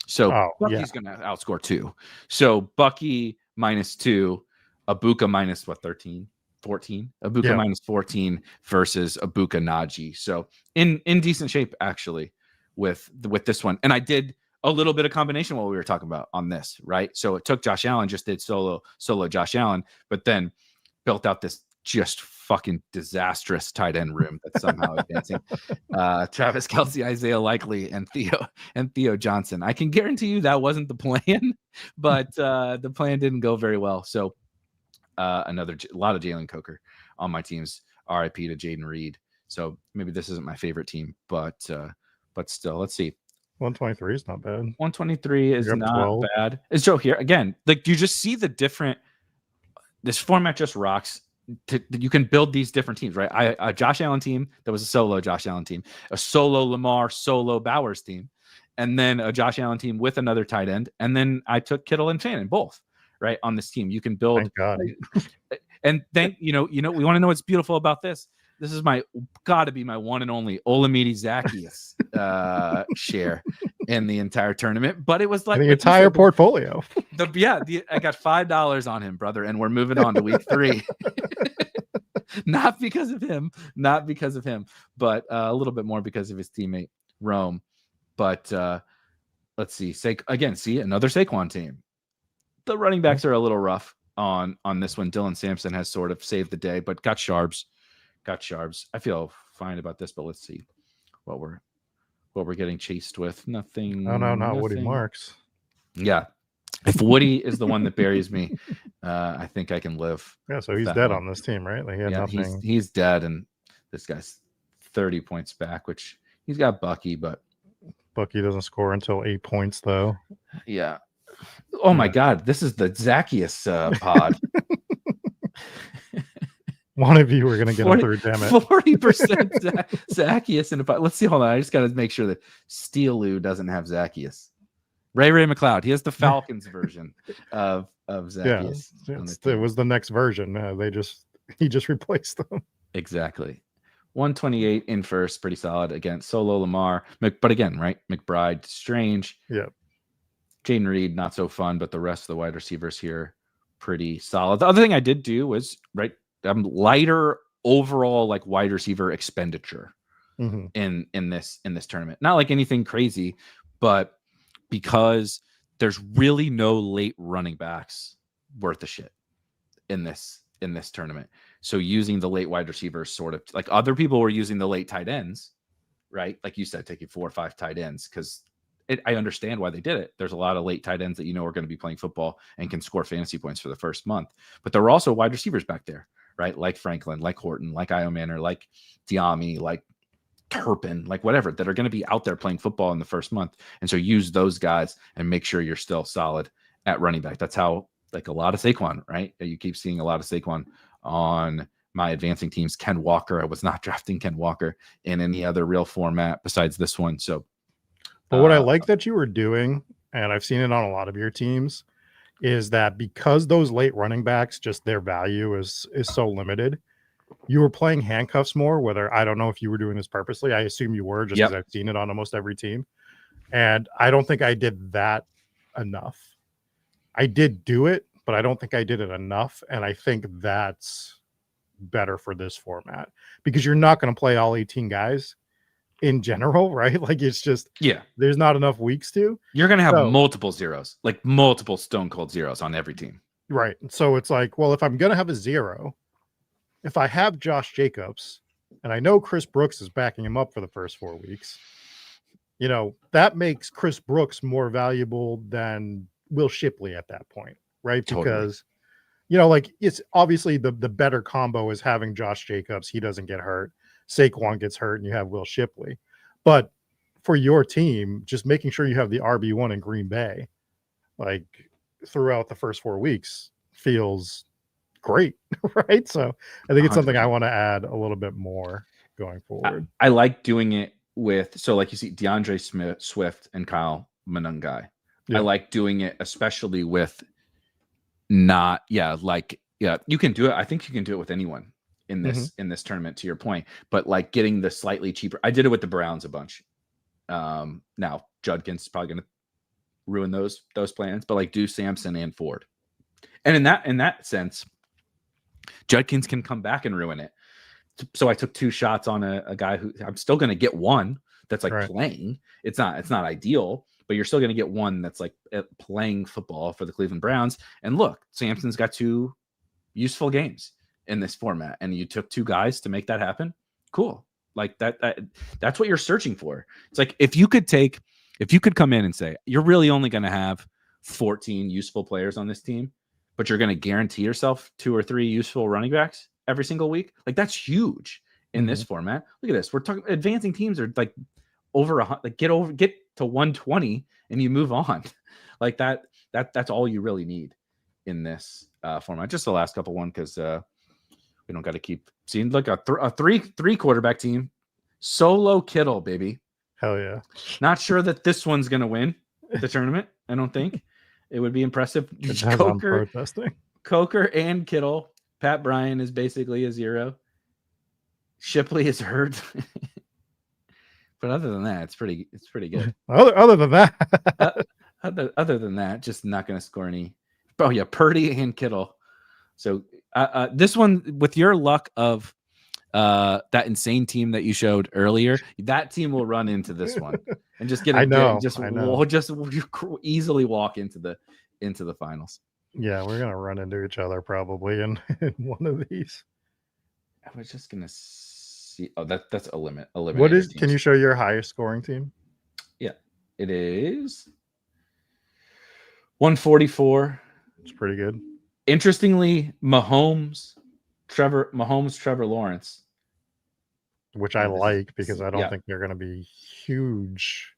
So Oh, Bucky's going to outscore 2. So Bucky -2, Abuka minus what, 13, 14? Abuka minus 14 versus Abuka Najee. So in decent shape actually with this one. And I did a little bit of combination while we were talking about on this, right? So it took Josh Allen, just did solo Josh Allen, but then built out this just fucking disastrous tight end room that's somehow advancing. Travis Kelce, Isaiah Likely, and Theo Johnson. I can guarantee you that wasn't the plan, but the plan didn't go very well. So a lot of Jalen Coker on my teams. RIP to Jaden Reed. So maybe this isn't my favorite team, but still, let's see. 123 is not bad. 123 is not 12. Bad. And so here again, like you just see the different. This format just rocks. You can build these different teams, right? A Josh Allen team that was a solo Josh Allen team, a solo Lamar, solo Bowers team, and then a Josh Allen team with another tight end, and then I took Kittle and Shannon both, right, on this team. You can build. Thank God. And we want to know what's beautiful about this. This is gotta be my one and only Olamide Zacchaeus share in the entire tournament. But it was like the entire portfolio. I got $5 on him, brother, and we're moving on to week 3. Not because of him, but a little bit more because of his teammate Rome. But let's see. Another Saquon team. The running backs are a little rough on this one. Dylan Sampson has sort of saved the day, but got Sharbs. I feel fine about this, but let's see what we're getting chased with. Nothing. Oh no, not nothing. Woody Marks. Yeah. If Woody is the one that buries me, I think I can live. Yeah, so he's dead on this team, right? Like he had nothing. He's dead, and this guy's 30 points back, which he's got Bucky, but Bucky doesn't score until 8 points, though. Yeah. Oh my God, this is the Zacchaeus pod. One of you are going to get him through, damn it. 40% Zacchaeus in a pod. Let's see. Hold on. I just got to make sure that Steeloo doesn't have Zacchaeus. Ray McLeod. He has the Falcons version of Zacchaeus. Yeah, it was the next version. He just replaced them. Exactly. 128 in first, pretty solid against solo Lamar. But again, right? McBride, Strange. Yeah. Jaden Reed, not so fun, but the rest of the wide receivers here, pretty solid. The other thing I did do was lighter overall like wide receiver expenditure in this tournament. Not like anything crazy, but because there's really no late running backs worth a shit in this tournament. So using the late wide receivers, sort of like other people were using the late tight ends, right? Like you said, taking 4 or 5 tight ends because I understand why they did it. There's a lot of late tight ends that are going to be playing football and can score fantasy points for the first month. But there were also wide receivers back there, right? Like Franklin, like Horton, like Io Manor, like Diami, like Turpin, like whatever, that are going to be out there playing football in the first month. And so use those guys and make sure you're still solid at running back. That's how, like, a lot of Saquon, right? You keep seeing a lot of Saquon on my advancing teams. Ken Walker, I was not drafting Ken Walker in any other real format besides this one. So, but what I like that you were doing, and I've seen it on a lot of your teams, is that because those late running backs, just their value is so limited, you were playing handcuffs more. Whether, I don't know if you were doing this purposely. I assume you were, just because I've seen it on almost every team. And I don't think I did that enough. I did do it, but I don't think I did it enough. And I think that's better for this format because you're not going to play all 18 guys in general, right? Like it's just, there's not enough weeks to. You're going to have multiple zeros, like multiple stone cold zeros on every team. Right. So it's like, well, if I'm going to have a zero, if I have Josh Jacobs and I know Chris Brooks is backing him up for the first 4 weeks, that makes Chris Brooks more valuable than Will Shipley at that point, right? Totally. Because, like it's obviously the better combo is having Josh Jacobs. He doesn't get hurt. Saquon gets hurt and you have Will Shipley. But for your team, just making sure you have the RB1 in Green Bay, like throughout the first 4 weeks feels great, right? So I think it's 100%. Something I want to add a little bit more going forward. I like doing it with, so like you see DeAndre Swift and Kyle Monangai. I like doing it, especially with you can do it. I think you can do it with anyone in this tournament, to your point, but like getting the slightly cheaper. I did it with the Browns a bunch. Now Judkins is probably going to ruin those plans, but like do Sampson and Ford. And in that sense, Judkins can come back and ruin it. So I took 2 shots on a guy who I'm still going to get one that's like playing. It's not ideal, but you're still going to get one that's like playing football for the Cleveland Browns. And look, Sampson's got 2 useful games in this format, and you took 2 guys to make that happen. Cool. Like that's what you're searching for. It's like if you could come in and say you're really only going to have 14 useful players on this team, but you're going to guarantee yourself 2 or 3 useful running backs every single week. Like that's huge in this format. Look at this. We're talking advancing teams are like over like get to 120 and you move on. Like that's all you really need in this format. Just the last couple one because we don't got to keep seeing. Look, a three quarterback team, solo Kittle, baby. Hell yeah. Not sure that this one's gonna win the tournament. I don't think it would be impressive. Coker and Kittle. Pat Bryan is basically a 0. Shipley is hurt. But other than that, it's pretty good. Other than that, other than that, just not going to score any. Oh yeah, Purdy and Kittle. So this one, with your luck of that insane team that you showed earlier, that team will run into this one and just get. We'll just easily walk into the finals. Yeah, we're gonna run into each other probably in one of these. I was just gonna see. Oh, that's a limit. What is? Teams. Can you show your highest scoring team? Yeah, it is 144. It's pretty good. Interestingly, Mahomes, Trevor Lawrence, which I like because I don't think they're going to be huge.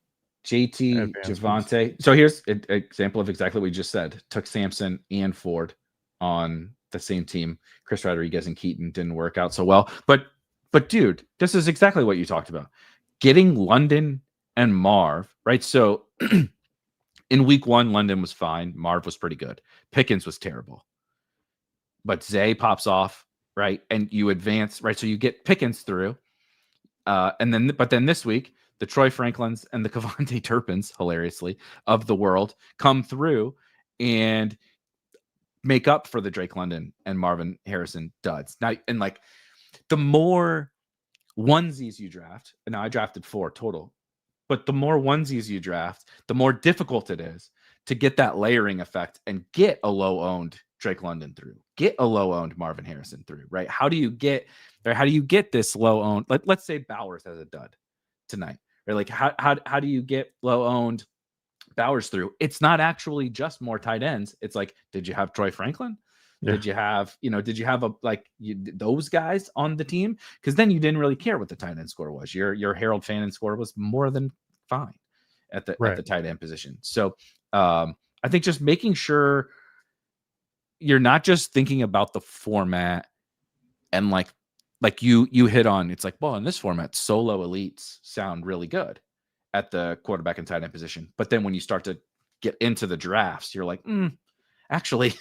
JT, Javonte. So here's an example of exactly what we just said. Took Sampson and Ford on the same team. Chris Rodriguez and Keaton didn't work out so well. But dude, this is exactly what you talked about. Getting London and Marv, right? So in week 1, London was fine. Marv was pretty good. Pickens was terrible. But Zay pops off, right? And you advance, right? So you get Pickens through. But then this week, the Troy Franklins and the Kevontae Turpins, hilariously, of the world come through and make up for the Drake London and Marvin Harrison duds. Now, and like the more onesies you draft, and now I drafted 4 total, but the more onesies you draft, the more difficult it is to get that layering effect and get a low-owned Drake London through, get a low-owned Marvin Harrison through, right? How do you get this low-owned? Let's say Bowers has a dud tonight. Or like how do you get low-owned Bowers through? It's not actually just more tight ends. It's like, did you have Troy Franklin? Yeah. Did you have those guys on the team? Because then you didn't really care what the tight end score was. Your Harold Fannin score was more than fine at the tight end position. So I think just making sure you're not just thinking about the format and like you hit on, it's like, well, in this format, solo elites sound really good at the quarterback and tight end position. But then when you start to get into the drafts, you're like, actually,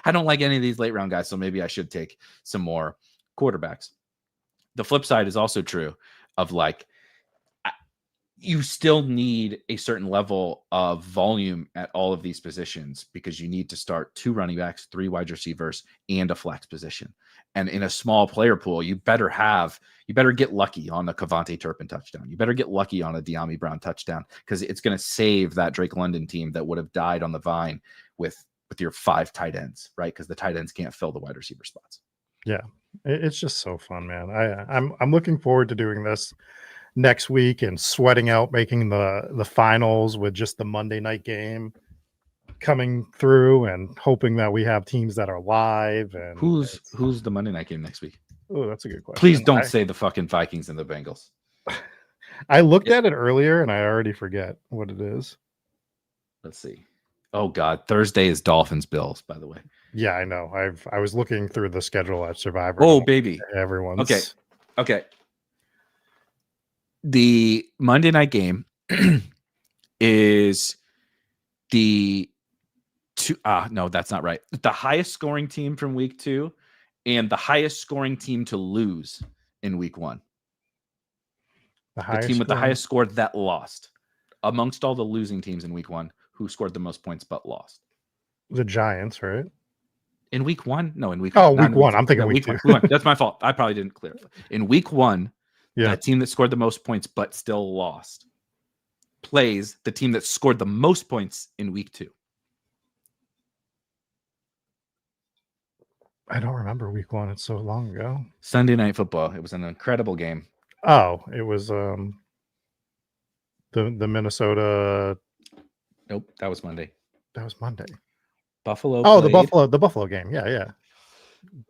I don't like any of these late round guys. So maybe I should take some more quarterbacks. The flip side is also true of like, you still need a certain level of volume at all of these positions because you need to start 2 running backs, 3 wide receivers, and a flex position. And in a small player pool, you better get lucky on a Kevontae Turpin touchdown. You better get lucky on a De'Ami Brown touchdown because it's going to save that Drake London team that would have died on the vine with your 5 tight ends, right? Because the tight ends can't fill the wide receiver spots. Yeah, it's just so fun, man. I'm looking forward to doing this next week and sweating out making the finals with just the Monday night game coming through and hoping that we have teams that are live. And who's the Monday night game next week? Oh, that's a good question. Please don't say the fucking Vikings and the Bengals. I looked at it earlier and I already forget what it is. Let's see. Oh God, Thursday is Dolphins Bills, by the way. Yeah, I know. I was looking through the schedule at Survivor. Oh baby, everyone's okay. The Monday night game is the no, that's not right. The highest scoring team from week 2 and the highest scoring team to lose in week 1. The team with the highest score that lost amongst all the losing teams in week 1. who scored the most points but lost? The Giants, right? In week 1? No, in week Oh, one. Not week in week 1. two. I'm thinking No, week 2. Week 1. That's my fault. I probably didn't clarify. In week 1, Yeah. the team that scored the most points but still lost plays the team that scored the most points in week 2. I don't remember week 1. It's so long ago. Sunday Night Football. It was an incredible game. Oh, it was the Minnesota. Nope, that was Monday. That was Monday. Buffalo. Oh, played. the Buffalo game. Yeah.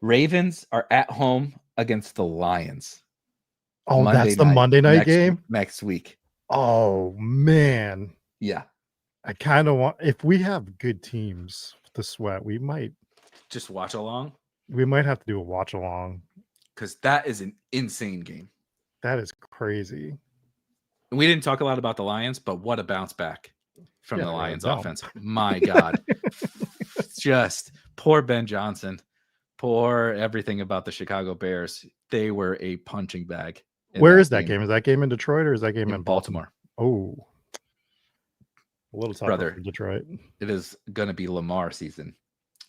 Ravens are at home against the Lions. Oh, that's the Monday night game next week. Oh man. Yeah. I kind of want, if we have good teams to sweat, we might just watch along. We might have to do a watch along because that is an insane game. That is crazy. And we didn't talk a lot about the Lions, but what a bounce back from the Lions offense. My God. Just poor Ben Johnson. Poor everything about the Chicago Bears. They were a punching bag. Where is that game? Is that game in Detroit or is that game in Baltimore? Oh. A little tougher Brother, for Detroit. It is going to be Lamar season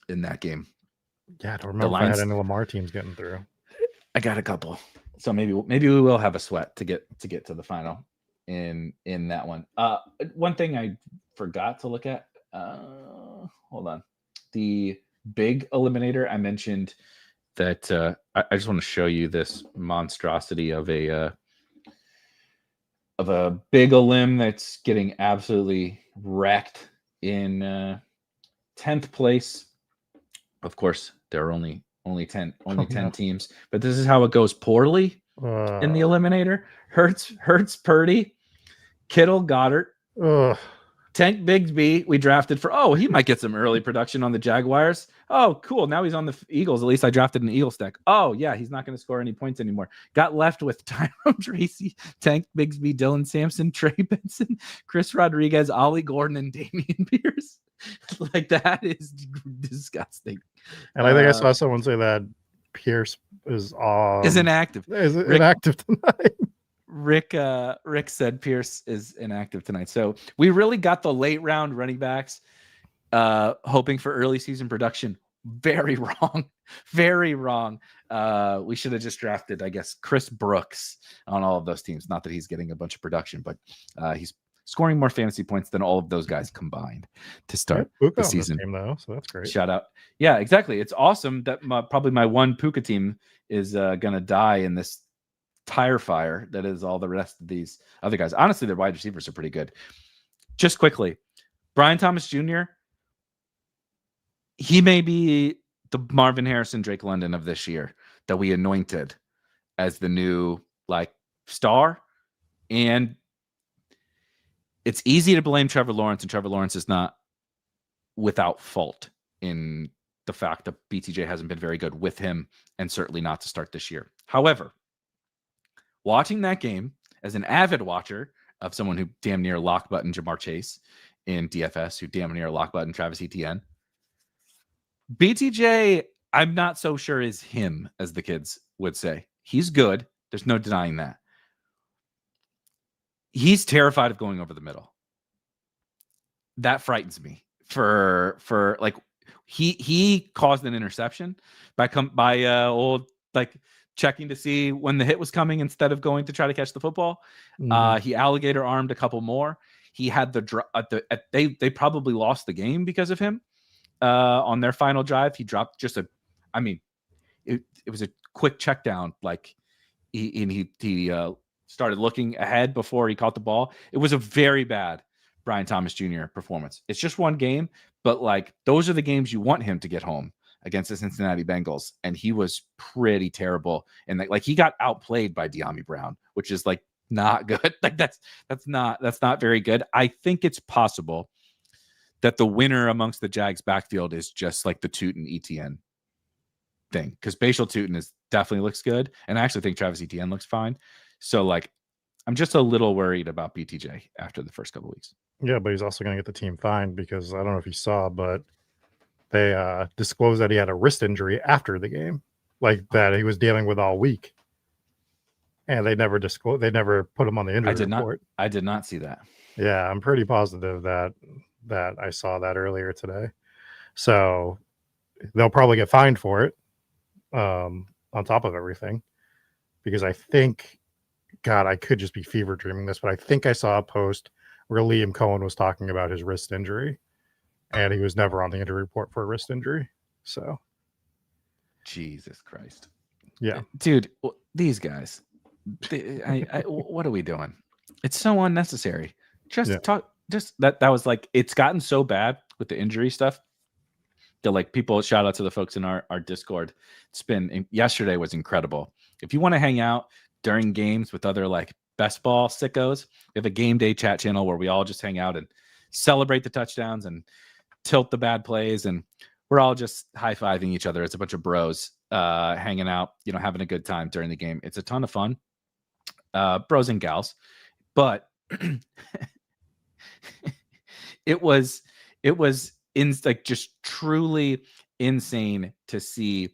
in that game. Yeah, I don't remember if I had any Lamar teams getting through. I got a couple. So maybe we will have a sweat to get to the final in that one. One thing I forgot to look at. Hold on. The big eliminator, I mentioned that I just want to show you this monstrosity of a big Elim that's getting absolutely wrecked in 10th place. Of course, there are only 10 teams, but this is how it goes poorly in the eliminator. Hurts Purdy, Kittle, Goddard, Tank Bigsby. We drafted for. He might get some early production on the Jaguars. Oh, cool. Now he's on the Eagles. At least I drafted an Eagles deck. Oh, yeah, he's not going to score any points anymore. Got left with Tyrone Tracy, Tank Bigsby, Dylan Sampson, Trey Benson, Chris Rodriguez, Ollie Gordon, and Damian Pierce. Like, that is disgusting. And I think I saw someone say that Pierce is inactive. Is inactive tonight. Rick said Pierce is inactive tonight. So we really got the late round running backs hoping for early season production. Very wrong. Very wrong. We should have just drafted, I guess, Chris Brooks on all of those teams. Not that he's getting a bunch of production, but he's scoring more fantasy points than all of those guys combined to start the season. Game, though, so that's great. Shout out. Yeah, exactly. It's awesome that probably my one Puka team is going to die in this tire fire that is all the rest of these other guys. Honestly, their wide receivers are pretty good. Just quickly, Brian Thomas Jr., he may be the Marvin Harrison, Drake London of this year that we anointed as the new star. And it's easy to blame Trevor Lawrence, and Trevor Lawrence is not without fault in the fact that BTJ hasn't been very good with him, and certainly not to start this year. However, watching that game as an avid watcher of someone who damn near lock button Jamar Chase in DFS, who damn near lock button Travis Etienne, BTJ, I'm not so sure is him, as the kids would say. He's good. There's no denying that. He's terrified of going over the middle. That frightens me. He caused an interception by checking to see when the hit was coming instead of going to try to catch the football. He alligator armed a couple more. He had they probably lost the game because of him. On their final drive, he dropped it was a quick check down. He started looking ahead before he caught the ball. It was a very bad Brian Thomas Jr. performance. It's just one game, but those are the games you want him to get home against the Cincinnati Bengals. And he was pretty terrible. And he got outplayed by De'Ami Brown, which is not good. That's not very good. I think it's possible that the winner amongst the Jags backfield is just the Tootin Etienne thing. Because Bashal Tootin definitely looks good. And I actually think Travis Etienne looks fine. So I'm just a little worried about BTJ after the first couple of weeks. Yeah, but he's also going to get the team fined because I don't know if you saw, but they disclosed that he had a wrist injury after the game, that he was dealing with all week. And they never disclosed. They never put him on the injury report. I did not see that. Yeah, I'm pretty positive that that I saw that earlier today. So they'll probably get fined for it, on top of everything, because I think, God, I could just be fever dreaming this, but I think I saw a post where Liam Cohen was talking about his wrist injury, and he was never on the injury report for a wrist injury. So, Jesus Christ. yeah, Dude, these guys, what are we doing? It's so unnecessary. Just talk. Just that was like, it's gotten so bad with the injury stuff that like people, shout out to the folks in our Discord. It's been, yesterday was incredible. If you want to hang out during games with other like best ball sickos, we have a game day chat channel where we all just hang out and celebrate the touchdowns and tilt the bad plays, and we're all just high-fiving each other. It's a bunch of bros hanging out, having a good time during the game. It's a ton of fun, bros and gals, but it was like just truly insane to see.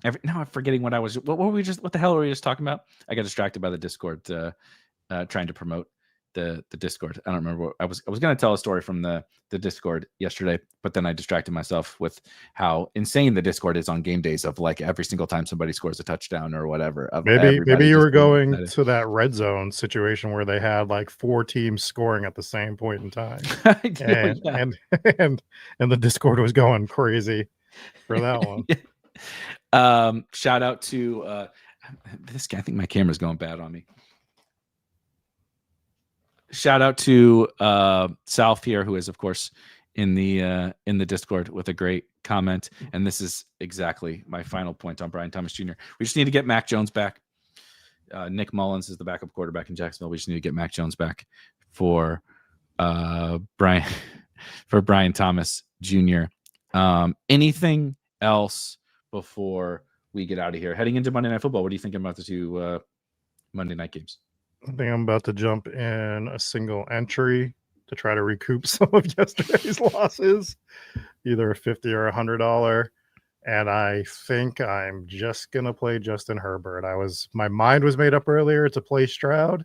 Now I'm forgetting what the hell were we just talking about? I got distracted by the Discord, trying to promote the Discord. I don't remember what I was going to tell a story from the Discord yesterday, but then I distracted myself with how insane the Discord is on game days, of like every single time somebody scores a touchdown or whatever. Maybe you were going to that red zone situation where they had like 4 teams scoring at the same point in time. and the Discord was going crazy for that one. Yeah. Shout out to this guy. I think my camera's going bad on me. Shout out to South here, who is of course in the Discord with a great comment. And this is exactly my final point on Brian Thomas Jr. We just need to get Mac Jones back. Nick Mullins is the backup quarterback in Jacksonville. We just need to get Mac Jones back for Brian Thomas Jr. Anything else before we get out of here? Heading into Monday Night Football, what are you thinking about the 2 Monday night games? I think I'm about to jump in a single entry to try to recoup some of yesterday's losses, either a $50 or $100. And I think I'm just going to play Justin Herbert. My mind was made up earlier to play Stroud,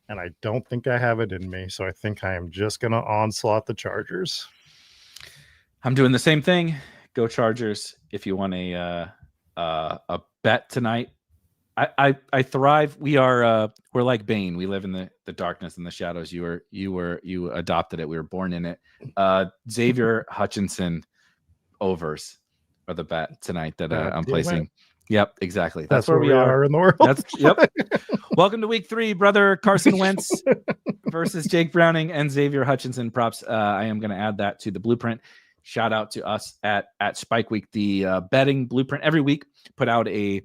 and I don't think I have it in me. So I think I am just going to onslaught the Chargers. I'm doing the same thing. Go Chargers. If you want a bet tonight, I thrive. We're like Bane. We live in the darkness and the shadows. You adopted it. We were born in it. Xavier Hutchinson overs are the bet tonight that I'm placing. Man. Yep, exactly. That's where we are in the world. Yep. Welcome to week 3, brother. Carson Wentz versus Jake Browning and Xavier Hutchinson props. I am going to add that to the blueprint. Shout out to us at Spike Week, the betting blueprint. Every week put out a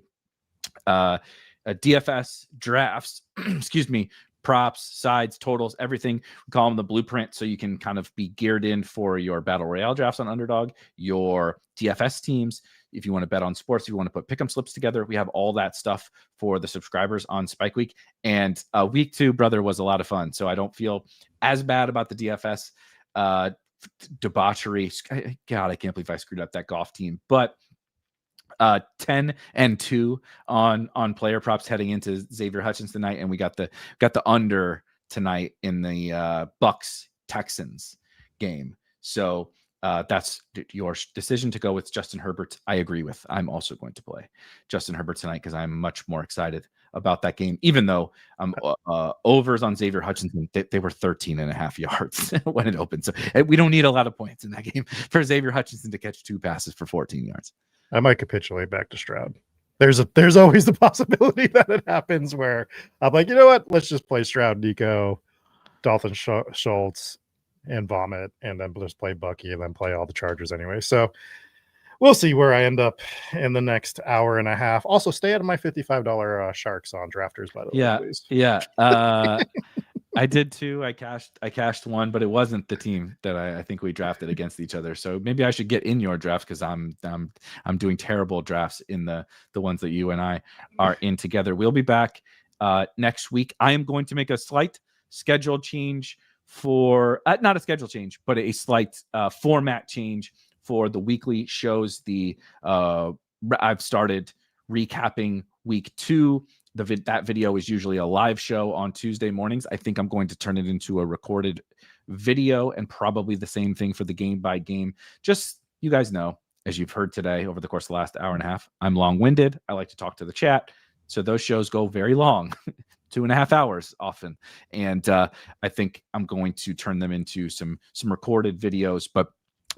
DFS drafts, excuse me, props, sides, totals, everything. We call them the blueprint, so you can kind of be geared in for your battle royale drafts on Underdog, your DFS teams. If you want to bet on sports, if you want to put pick'em slips together, we have all that stuff for the subscribers on Spike Week. And week 2, brother, was a lot of fun. So I don't feel as bad about the DFS debauchery. God, I can't believe I screwed up that golf team, but 10-2 on player props heading into Xavier Hutchinson tonight, and we got the under tonight in the Bucks Texans game. So that's your decision to go with Justin Herbert. I agree with. I'm also going to play Justin Herbert tonight because I'm much more excited about that game, even though overs on Xavier Hutchinson, they were 13.5 yards when it opened. So we don't need a lot of points in that game for Xavier Hutchinson to catch 2 passes for 14 yards. I might capitulate back to Stroud. There's always the possibility that it happens where I'm like, you know what? Let's just play Stroud, Nico, Dalton Schultz, and vomit, and then just play Bucky, and then play all the Chargers anyway. So we'll see where I end up in the next hour and a half. Also, stay out of my $55 Sharks on Drafters, by the way, please. Yeah. I did too. I cashed one, but it wasn't the team that I think we drafted against each other. So maybe I should get in your draft because I'm doing terrible drafts in the ones that you and I are in together. We'll be back next week. I am going to make a slight schedule change for not a schedule change, but a slight format change for the weekly shows. I've started recapping week 2. That video is usually a live show on Tuesday mornings. I think I'm going to turn it into a recorded video, and probably the same thing for the game by game. Just, you guys know, as you've heard today over the course of the last hour and a half, I'm long-winded. I like to talk to the chat. So those shows go very long, 2.5 hours often. And I think I'm going to turn them into some recorded videos, but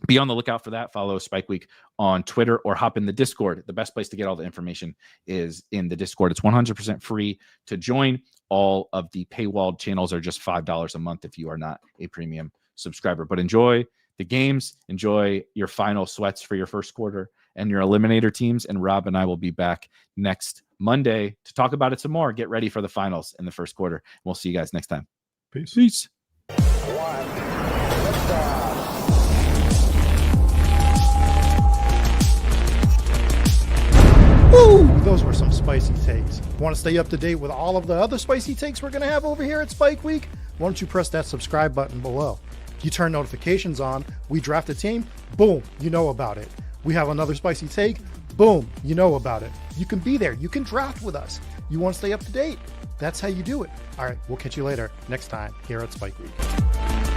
be on the lookout for that. Follow Spike Week on Twitter or hop in the Discord. The best place to get all the information is in the Discord. It's 100% free to join. All of the paywalled channels are just $5 a month if you are not a premium subscriber. But enjoy the games, enjoy your final sweats for your first quarter and your eliminator teams. And Rob and I will be back next Monday to talk about it some more. Get ready for the finals in the first quarter. We'll see you guys next time. Peace. Woo! Those were some spicy takes. Want to stay up to date with all of the other spicy takes we're going to have over here at Spike Week? Why don't you press that subscribe button below? You turn notifications on, we draft a team, boom, you know about it. We have another spicy take, boom, you know about it. You can be there. You can draft with us. You want to stay up to date? That's how you do it. All right, we'll catch you later next time here at Spike Week.